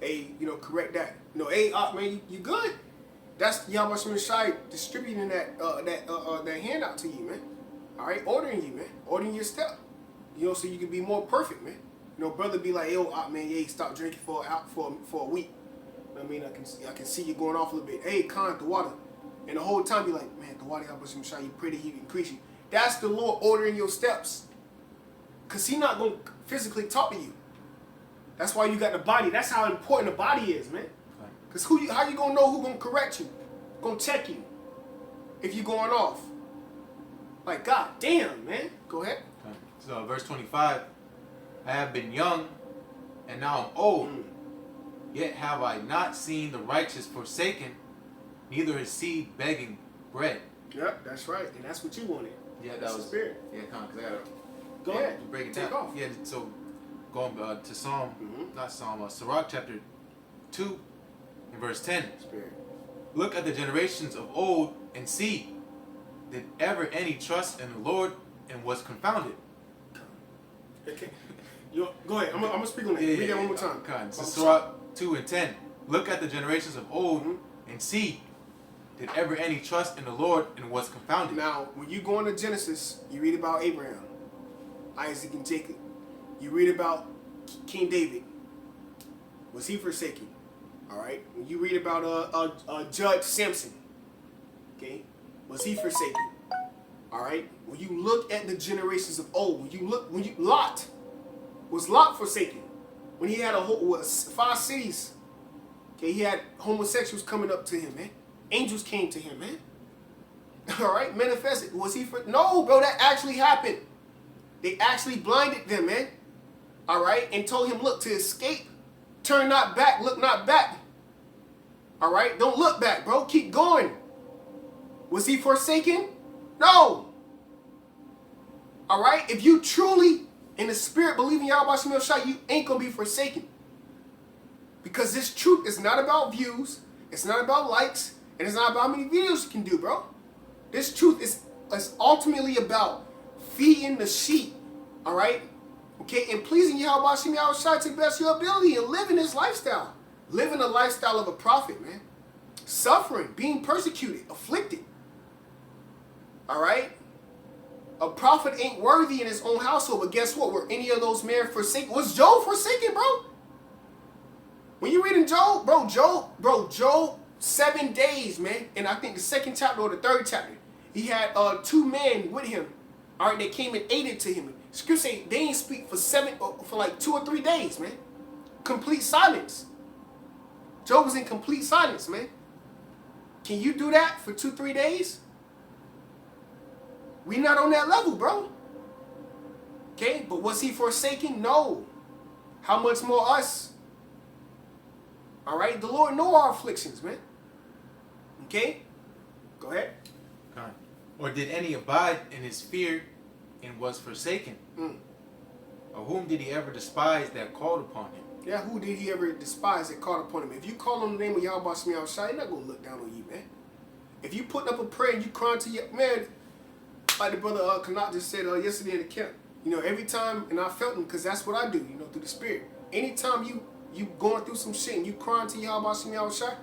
hey, correct that. Hey, man, you good? That's Yahweh Shai distributing that handout to you, man. All right, ordering you, man, ordering your step. So you can be more perfect, man. Brother be like, yo, man, yeah, stop drinking for a week. I mean, I can see you going off a little bit. Hey, Khan, the water, and the whole time be like, man, the water Yahweh Shai, you pray that he increase you. That's the Lord ordering your steps, cause he not gonna physically talk to you. That's why you got the body. That's how important the body is, man. Because how you going to know who going to correct you? Going to check you if you going off? Like, God damn, man. Go ahead. So, verse 25. I have been young, and now I'm old. Yet have I not seen the righteous forsaken, neither his seed begging bread. Yep, that's right. And that's what you wanted. Yeah, that was the spirit. Yeah, because I got to go ahead. Break it Take down. Off. Yeah, so going to Sirach chapter 2 and verse 10. Spirit. Look at the generations of old and see, did ever any trust in the Lord and was confounded? Okay. Go ahead. I'm gonna speak on that. Read that one more time. So Sirach 2 and 10. Look at the generations of old and see, did ever any trust in the Lord and was confounded? Now, when you go into Genesis, you read about Abraham, Isaac, and Jacob. You read about King David. Was he forsaken? All right. When you read about Judge Samson, okay, was he forsaken? All right. When you look at the generations of old, Lot, was Lot forsaken? When he had 5 cities, okay, he had homosexuals coming up to him, man. Angels came to him, man. All right, manifested. Was he for? No, bro, that actually happened. They actually blinded them, man. All right, and told him, look, to escape, turn not back, look not back. All right, don't look back, bro. Keep going. Was he forsaken? No. All right, if you truly in the spirit believe in Yahweh Shai, you ain't gonna be forsaken. Because this truth is not about views, it's not about likes, and it's not about how many videos you can do, bro. This truth is ultimately about feeding the sheep, all right? Okay, and pleasing Yahweh Shai to the best of your ability and living this lifestyle. Living a lifestyle of a prophet, man. Suffering, being persecuted, afflicted. All right? A prophet ain't worthy in his own household. But guess what? Were any of those men forsaken? Was Job forsaken, bro? When you reading Job, Job, 7 days, man. And I think the second chapter or the third chapter, he had 2 men with him. All right, they came and aided to him. Scripture say they didn't speak for like 2 or 3 days, man. Complete silence. Job was in complete silence, man. Can you do that for 2-3 days? We not on that level, bro. Okay, but was he forsaken? No. How much more us? All right, the Lord know our afflictions, man. Okay, go ahead. Or did any abide in his fear and was forsaken? Or whom did he ever despise that called upon him? Yeah, who did he ever despise that called upon him? If you call on the name of Yahweh Shemiyah Shai, he's not going to look down on you, man. If you put up a prayer and you crying to your, man, like the brother Kanat just said yesterday in the camp, you know, every time, and I felt him because that's what I do, you know, through the spirit. Anytime you going through some shit and you crying to Yahweh Shemiyah Shai,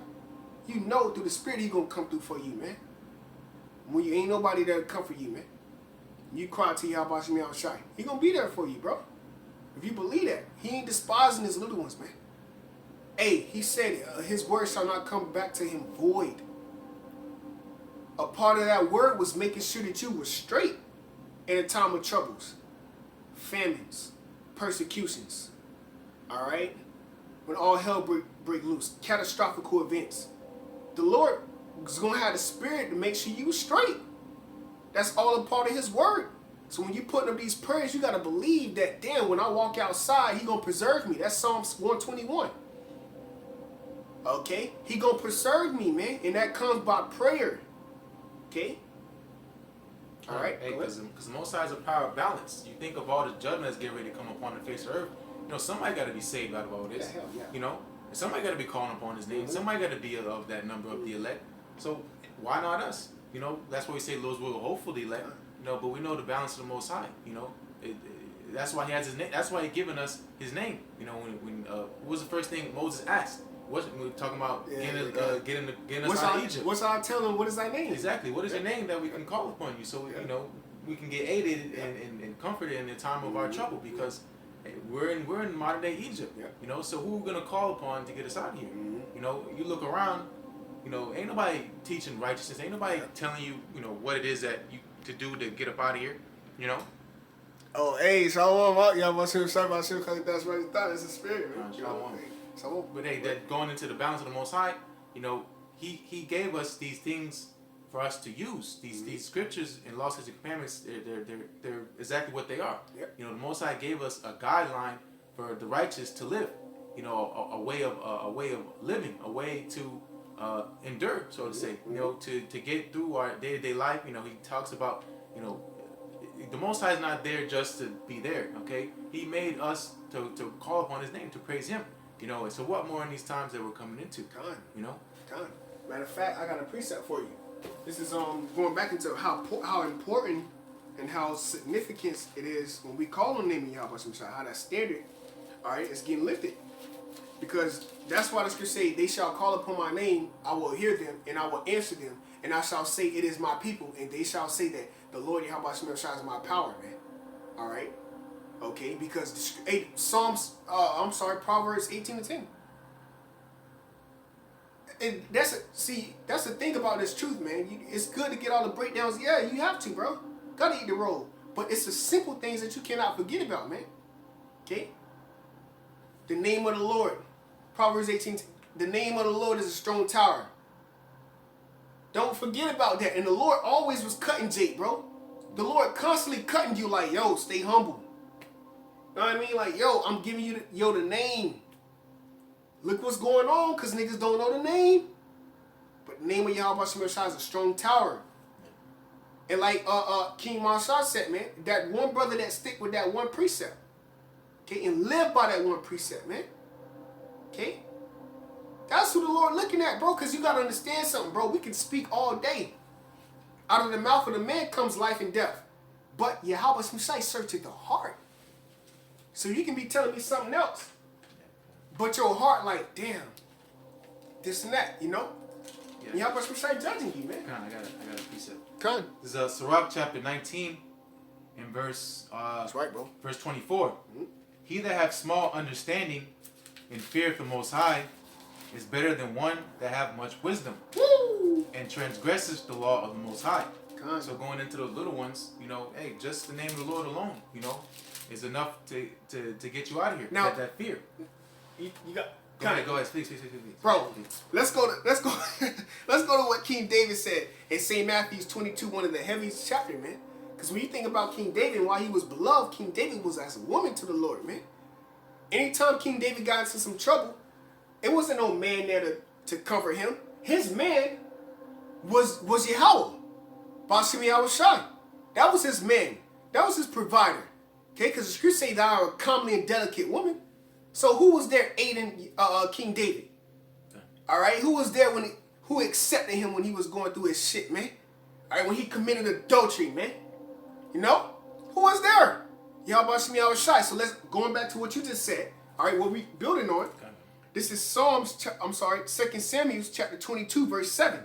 you know through the spirit he going to come through for you, man. When you ain't nobody there to comfort you, man. You cry to Yahweh Shemiyah Shai, he going to be there for you, bro. If you believe that, he ain't despising his little ones, man. Hey, he said his word shall not come back to him void. A part of that word was making sure that you were straight in a time of troubles, famines, persecutions. All right? When all hell break loose, catastrophic events. The Lord is going to have the spirit to make sure you straight. That's all a part of his word. So when you putting up these prayers, you got to believe that, damn, when I walk outside, he going to preserve me. That's Psalms 121. Okay? He going to preserve me, man. And that comes by prayer. Okay? All right? Hey, because the Most High is a power of balance. You think of all the judgment that's getting ready to come upon the face of earth. You know, somebody got to be saved out of all this. Yeah, hell yeah. You know? Somebody got to be calling upon his name. Somebody got to be of that number of the elect. So why not us? You know, that's why we say Lord's will hopeful the elect. You know, but we know the balance of the Most High. You know, that's why he has his name. That's why he given us his name. You know, what was the first thing Moses asked? What we were talking about? Getting us out of Egypt. What's our telling? What is thy name? Exactly. What is your name that we can call upon you? So you know we can get aided and comforted in the time of our trouble because we're in modern day Egypt. Yeah. You know, so who we gonna call upon to get us out of here? You know, you look around. You know, ain't nobody teaching righteousness. Ain't nobody telling you, you know, what it is that you to do to get up out of here. You know. Oh, hey, Shalom, y'all want to say about shit because that's what he thought. It's a spirit, man. Shalom. Shalom. But hey, that going into the balance of the Most High, you know, he gave us these things for us to use. These scriptures and laws and commandments, they're exactly what they are. Yep. You know, the Most High gave us a guideline for the righteous to live. You know, a way of living, a way to endure, so to say. You know, to get through our day-to-day life. You know, he talks about, you know, the Most High is not there just to be there. Okay, he made us to call upon his name, to praise him. You know, so what more in these times that we're coming into? You know? Matter of fact, I got a precept for you. This is going back into how important and how significant it is when we call on the name of Yahweh Shemiyah, how that standard, all right, is getting lifted. Because that's why the scripture say, they shall call upon my name, I will hear them, and I will answer them, and I shall say, it is my people, and they shall say that the Lord Yahweh Shemiyah is my power, man. All right? Okay, because Proverbs 18:10. And that's the thing about this truth, man. It's good to get all the breakdowns. Yeah, you have to, bro. Gotta eat the roll. But it's the simple things that you cannot forget about, man. Okay? The name of the Lord. Proverbs 18. The name of the Lord is a strong tower. Don't forget about that. And the Lord always was cutting Jake, bro. The Lord constantly cutting you like, yo, stay humble. You know what I mean? Like, yo, I'm giving you the name. Look what's going on, because niggas don't know the name. But the name of Yahweh Shemiyah is a strong tower. And like King Marshall said, man, that one brother that stick with that one precept. Okay, and live by that one precept, man. Okay? That's who the Lord looking at, bro, because you got to understand something, bro. We can speak all day. Out of the mouth of the man comes life and death. But Yahweh Shemiyah searcheth the heart. So you can be telling me something else. But your heart like, damn, this and that, you know? Yeah. Yahweh Shemiyah judging you, man. I got a precept. Come on. This is Sirach chapter 19, in verse That's right, bro. verse 24. He that hath small understanding and feareth the Most High is better than one that have much wisdom. Woo! And transgresses the law of the Most High. Con. So going into those little ones, you know, hey, just the name of the Lord alone, you know, is enough to get you out of here. Now- that fear. You got. Go ahead, please. Bro, let's go let's go to what King David said in St. Matthew's 22, one of the heaviest chapter, man. Because when you think about King David and why he was beloved, King David was as a woman to the Lord, man. Anytime King David got into some trouble, it wasn't no man there to comfort him. His man was Yahweh. Bashim Yahushai. That was his man. That was his provider. Okay, because the scriptures say thou art a comely and delicate woman. So who was there aiding King David? All right, who was there who accepted him when he was going through his shit, man? All right, when he committed adultery, man. You know, who was there? Yahweh Shai. So going back to what you just said. All right, what we building on. This is 2 Samuel chapter 22, verse 7.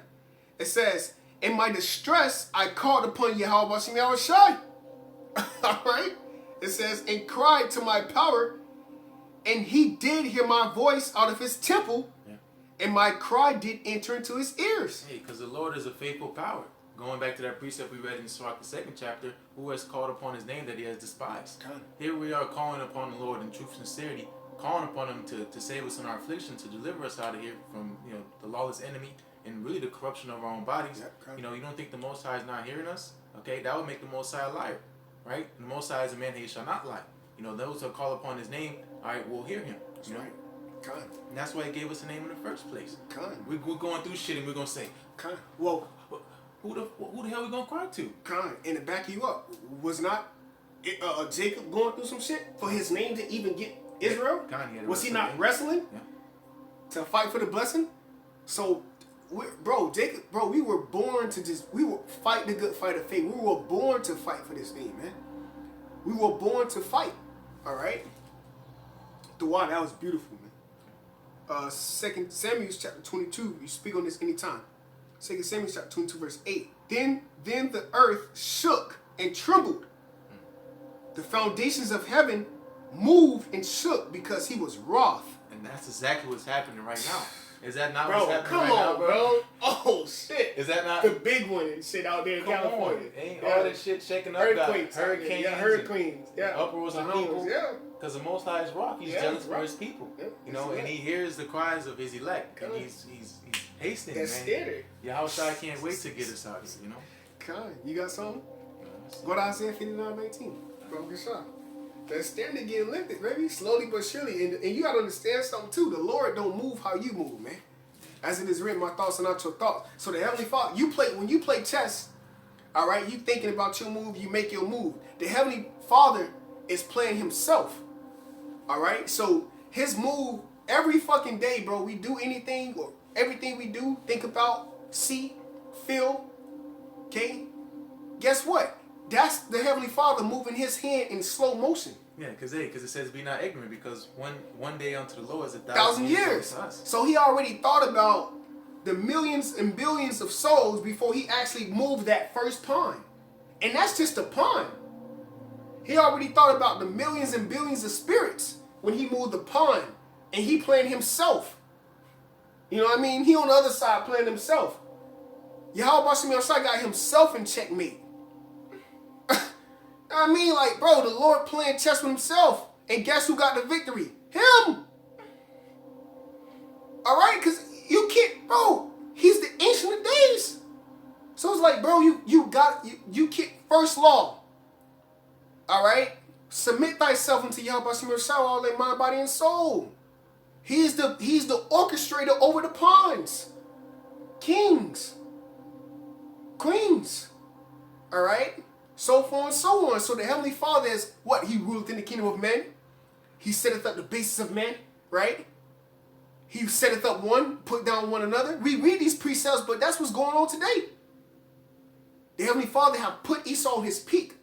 It says, "In my distress, I called upon Yahweh Shai." All right. It says, "And cried to my power. And he did hear my voice out of his temple, and my cry did enter into his ears." Hey, because the Lord is a faithful power. Going back to that precept we read in Sirach, the 2nd chapter, who has called upon his name that he has despised. Here we are calling upon the Lord in truth and sincerity, calling upon him to save us in our affliction, to deliver us out of here from, you know, the lawless enemy and really the corruption of our own bodies. You know, you don't think the Most High is not hearing us? Okay, that would make the Most High a liar, right? The Most High is a man that he shall not lie. You know, those who call upon his name, all right, will hear him. That's you know? right. Con. And that's why he gave us the name in the first place. Con. We're going through shit and we're going to say, Con. Well, who the hell we going to cry to? Con. And to back you up, was not Jacob going through some shit for his name to even get Israel? Con, Was he not wrestling to fight for the blessing? So, Jacob, we were born to we were fight the good fight of faith. We were born to fight for this thing, man. We were born to fight. All right. Dua, that was beautiful, man. 2 Samuel chapter 22. You speak on this anytime. 2 Samuel chapter 22, verse 8. Then the earth shook and trembled. The foundations of heaven moved and shook because he was wroth. And that's exactly what's happening right now. Is that not Bro, what's happening come right on, now, bro. Oh, shit. Is that not the big one and shit out there in California? Ain't all that shit shaking up? Earthquakes. Hurricanes. Yeah, hurricanes. Yeah. Uproars of people. Yeah. Because the Most High is rock. He's jealous for his people. Yeah. You know, and he hears the cries of his elect. And he's hastening, That's man. scary. Yahushua can't wait to get us out here, you know? Con, you got something? Go to Isaiah 59:19. From Gashah. That standard getting lifted, baby. Slowly but surely. And you got to understand something, too. The Lord don't move how you move, man. As it is written, my thoughts are not your thoughts. So the Heavenly Father, when you play chess, all right, you thinking about your move, you make your move. The Heavenly Father is playing himself. All right? So his move, every fucking day, bro, we do anything or everything we do, think about, see, feel, okay? Guess what? That's the Heavenly Father moving his hand in slow motion. Yeah, because it says be not ignorant, because one day unto the Lord is 1,000 years. unto us. So he already thought about the millions and billions of souls before he actually moved that first pawn. And that's just a pawn. He already thought about the millions and billions of spirits when he moved the pawn. And he playing himself. You know what I mean? He on the other side playing himself. Yahweh Shai got himself in checkmate. I mean, like, bro, the Lord playing chess with himself. And guess who got the victory? Him! Alright? Because you can't, bro, he's the Ancient of Days. So it's like, bro, you can't, first law. Alright? Submit thyself unto Yahweh Shai, all thy mind, body, and soul. He's the orchestrator over the pawns. Kings. Queens. Alright? So forth and so on. So the Heavenly Father is what? He ruleth in the kingdom of men. He setteth up the basis of men, right? He setteth up one, put down one another. We read these precepts, but that's what's going on today. The Heavenly Father have put Esau on his peak,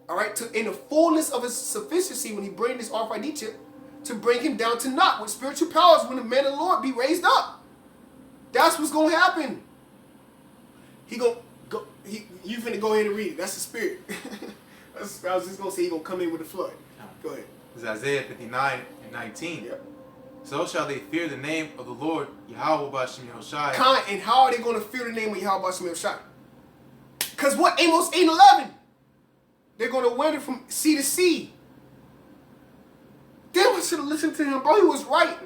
all right, in the fullness of his sufficiency when he bring this off Egypt, to bring him down to naught with spiritual powers when the man of the Lord be raised up. That's what's going to happen. You finna go ahead and read it. That's the spirit. I was just gonna say he gonna come in with the flood. Go ahead. It's Isaiah 59:19. Yep. So shall they fear the name of the Lord, Yahweh Bashem Yahushai. And how are they gonna fear the name of Yahweh Bashem Yahushai? Because what? Amos 8:11. They're gonna wander from sea to sea. Damn, I should have listened to him, bro. He was right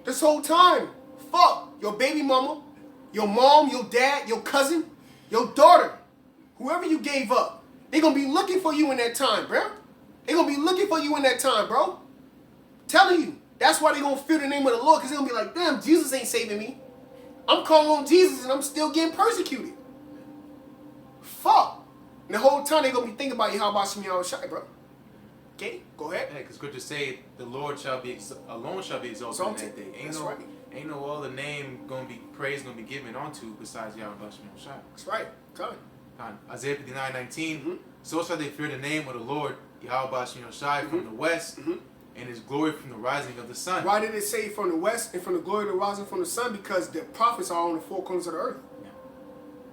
this whole time. Fuck your baby mama, your mom, your dad, your cousin, your daughter, whoever you gave up. They're gonna be looking for you in that time, bro. They're gonna be looking for you in that time, bro. Telling you. That's why they're gonna fear the name of the Lord, because they're gonna be like, damn, Jesus ain't saving me. I'm calling on Jesus and I'm still getting persecuted. Fuck. And the whole time they're gonna be thinking about you, how about Shem Yahushai, bro? Okay, go ahead. Yeah, because scripture say the Lord alone shall be exalted in that day. Ain't no other name gonna be praised gonna be given unto besides Yahweh Bashem Yahushai. That's right. Come on. Isaiah 59:19. So shall they fear the name of the Lord, Yahweh Bashem Yahushai, from the west, and his glory from the rising of the sun. Why did it say from the west and from the glory of the rising from the sun? Because the prophets are on the four corners of the earth. Yeah.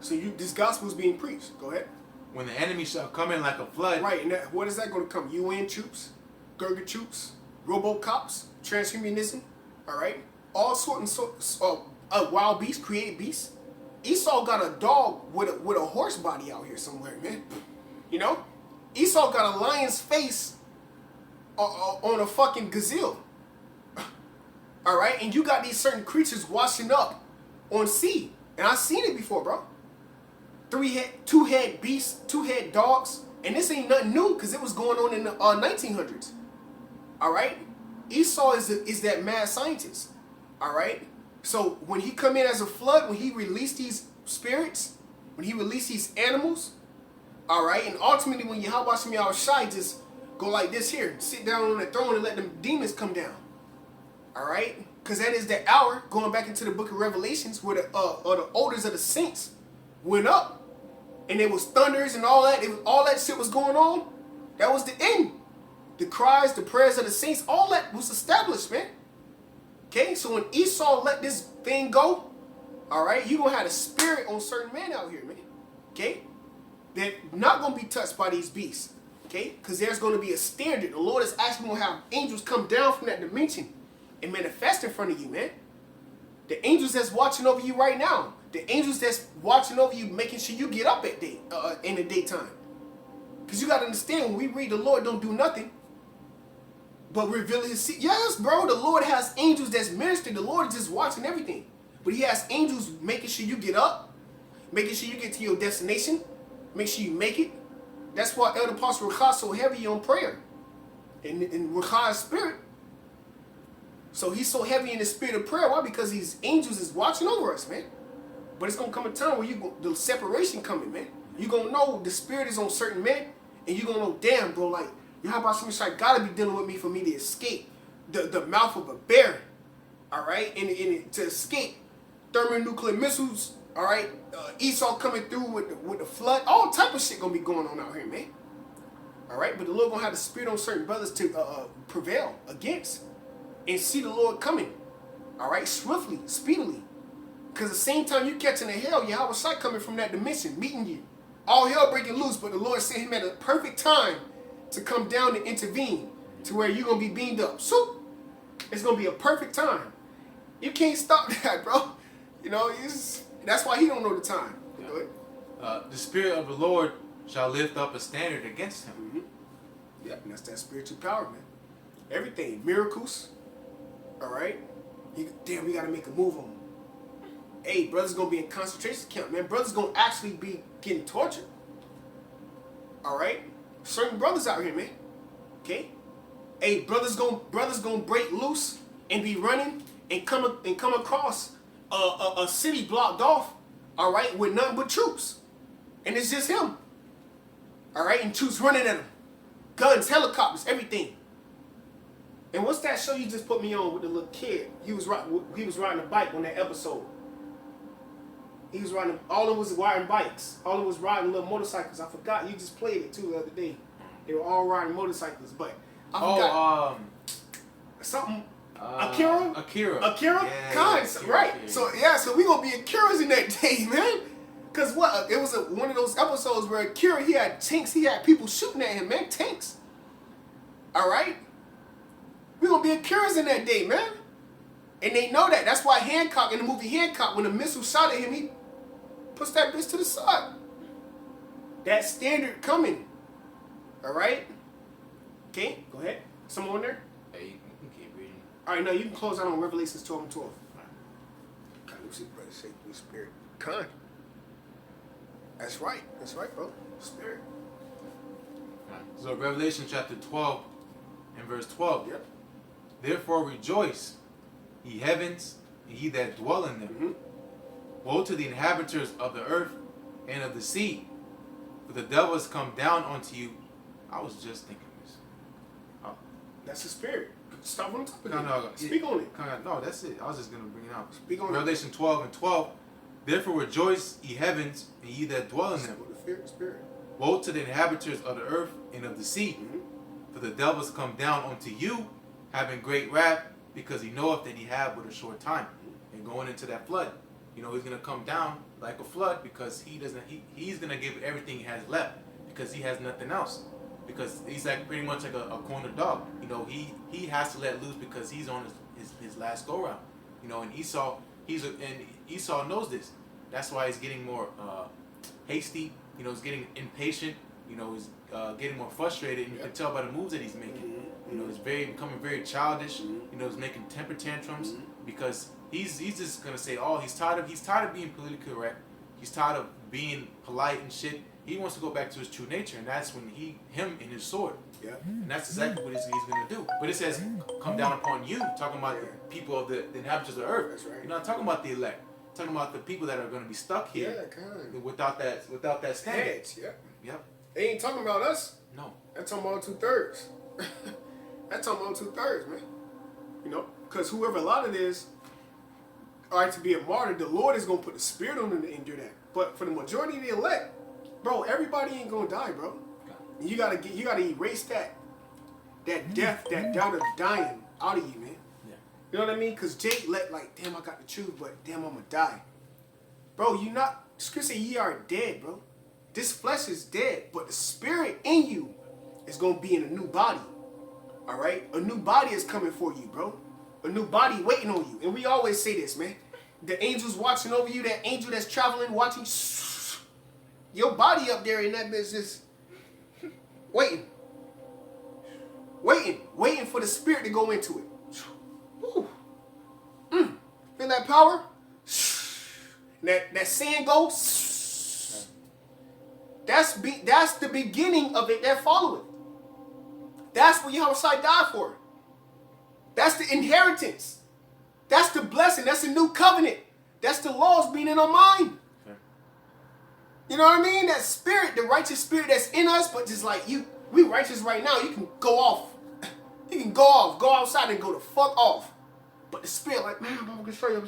So this gospel is being preached. Go ahead. When the enemy shall come in like a flood. Right, and what is that going to come? UN troops, Gurga troops, Robocops, transhumanism, all right? All sorts of wild beasts, created beasts. Esau got a dog with a horse body out here somewhere, man. You know? Esau got a lion's face on a fucking gazelle. All right? And you got these certain creatures washing up on sea. And I've seen it before, bro. Two-head beasts, two-head dogs. And this ain't nothing new because it was going on in the 1900s. All right? Esau is that mad scientist. All right? So when he come in as a flood, when he released these spirits, when he released these animals, all right? And ultimately when Yahweh Shem Yahushai just go like this here, sit down on the throne and let them demons come down. All right? Because that is the hour, going back into the book of Revelations, where the odors of the saints went up. And there was thunders and all that. All that shit was going on. That was the end. The cries, the prayers of the saints, all that was established, man. Okay? So when Esau let this thing go, all right, you're going to have a spirit on certain men out here, man. Okay? They're not going to be touched by these beasts. Okay? Because there's going to be a standard. The Lord is actually going to have angels come down from that dimension and manifest in front of you, man. The angels that's watching over you right now. The angels that's watching over you, making sure you get up at in the daytime. Because you got to understand, when we read the Lord don't do nothing, but reveal his seed. Yes, bro, the Lord has angels that's ministering. The Lord is just watching everything. But he has angels making sure you get up, making sure you get to your destination, make sure you make it. That's why Elder Apostle Rakah is so heavy on prayer. And Rakah's spirit. So he's so heavy in the spirit of prayer. Why? Because these angels is watching over us, man. But it's going to come a time where the separation coming, man. You're going to know the spirit is on certain men. And you're going to know, damn, bro, like, Yahweh Shai got to be dealing with me for me to escape the mouth of a bear. All right? And to escape thermonuclear missiles. All right? Esau coming through with the flood. All type of shit going to be going on out here, man. All right? But the Lord going to have the spirit on certain brothers to prevail against. And see the Lord coming. All right? Swiftly, speedily. Because the same time you catching the hell, Yahweh Shai coming from that dimension, meeting you. All hell breaking loose, but the Lord sent him at a perfect time to come down and intervene to where you're going to be beamed up. So, it's going to be a perfect time. You can't stop that, bro. You know, that's why he don't know the time. You know it? The Spirit of the Lord shall lift up a standard against him. Mm-hmm. Yeah, and that's that spiritual power, man. Everything. Miracles. All right? Damn, we got to make a move on him. Hey, brother's going to be in concentration camp, man. Brother's going to actually be getting tortured. All right? Certain brothers out here, man. Okay? Hey, brothers gonna break loose and be running and come across a city blocked off, all right, with nothing but troops. And it's just him. All right? And troops running at him. Guns, helicopters, everything. And what's that show you just put me on with the little kid? He was riding a bike on that episode. He was riding, all of us riding bikes. All of us riding little motorcycles. I forgot, you just played it too the other day. They were all riding motorcycles, but I forgot. Something, Akira? Akira. Yeah, right. Akira. So we gonna be Akiras in that day, man. Cause what? It was one of those episodes where Kira, he had tanks, he had people shooting at him, man. Tanks. All right? We're gonna be Akira's in that day, man. And they know that. That's why Hancock, in the movie Hancock, when the missile shot at him, he puts that bitch to the side. That standard coming. All right? Okay, go ahead. Someone there? Hey, you can keep reading. All right, now you can close out on Revelations 12 and 12. God, let me see, brother, say the Spirit. Con. That's right, bro. Spirit. So Revelation chapter 12 and verse 12. Yep. Therefore rejoice, ye heavens, and ye that dwell in them. Mm-hmm. Woe to the inhabitants of the earth and of the sea, for the devil has come down unto you. I was just thinking this. That's the Spirit. Stop on top of No, it. Speak on it. No, that's it. I was just going to bring it out. Speak on Revelation 12 and 12. Therefore rejoice, ye heavens, and ye that dwell in them. Spirit. Woe to the inhabitants of the earth and of the sea, Mm-hmm. for the devil has come down unto you, having great wrath, because he knoweth that he have but a short time. And going into that flood, you know, he's going to come down like a flood because he's going to give everything he has left because he has nothing else. Because he's like pretty much like a corner dog. You know, he has to let loose because he's on his last go round. You know, and Esau knows this. That's why he's getting more hasty. You know, he's getting impatient. You know, he's getting more frustrated, and you can tell by the moves that he's making. Mm-hmm. You know, he's becoming very childish. Mm-hmm. You know, he's making temper tantrums Mm-hmm. because he's just gonna say, oh, he's tired of being politically correct. He's tired of being polite and shit. He wants to go back to his true nature, and that's when him and his sword. Yeah. And that's exactly what he's gonna do. But it says, come down upon you, talking about the people of the inhabitants of the earth. That's right. You're not talking about the elect. You're talking about the people that are gonna be stuck here. Yeah, kind of. Without that standard. Heads, yeah. Yep. They ain't talking about us. No. They're talking about 2/3. They're talking about 2/3, man. You know, because whoever allotted is, all right, to be a martyr, the Lord is gonna put the Spirit on them to endure that. But for the majority of the elect, bro, everybody ain't gonna die, bro. You gotta erase that death, that doubt of dying out of you, man. Yeah. You know what I mean? Because Jake damn, I got the truth, but damn, I'm gonna die. Bro, you not, Scripture say ye are dead, bro. This flesh is dead, but the Spirit in you is gonna be in a new body. All right? A new body is coming for you, bro. A new body waiting on you. And we always say this, man. The angel's watching over you, that angel that's traveling, watching. Your body up there in that business, waiting for the Spirit to go into it. Woo. Feel that power? That sand goes. That's the beginning of it. That following. That's what Yahushua died for. That's the inheritance. That's the blessing. That's the new covenant. That's the laws being in our mind. Okay. You know what I mean? That spirit, the righteous spirit that's in us, but just like we righteous right now, you can go off. You can go off, go outside and go the fuck off. But the spirit like, man, I'm gonna show you,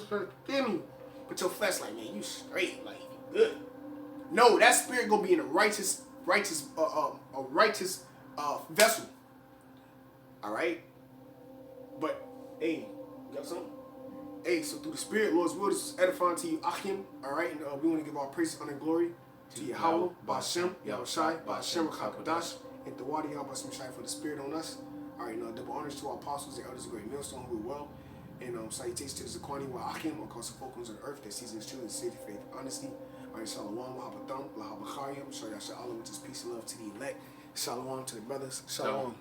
give me. But your flesh like, man, you straight, like, you good. No, that spirit gonna be in a righteous vessel. All right? But, hey, you got something? Hey, so through the Spirit, Lord's will, this is edifying to you, Achim. All right? And we want to give all praise, honor, and glory to Yahweh, Ba'ashem, Yahushai, Ba'ashem, Rakakodash, and the Wadi Yahweh Shai for the Spirit on us. All right, double honors to our apostles, the elders of Great Millstone, who are well. And salutations to the Zaquani, wa Achim, across the folk on the earth, that seasons truth and safety, faith, honesty. All right, Shalom, Lahabatham, Lahabachariam, Shayasha Allah, which is peace and love to the elect. Shalom to the brothers. Shalom.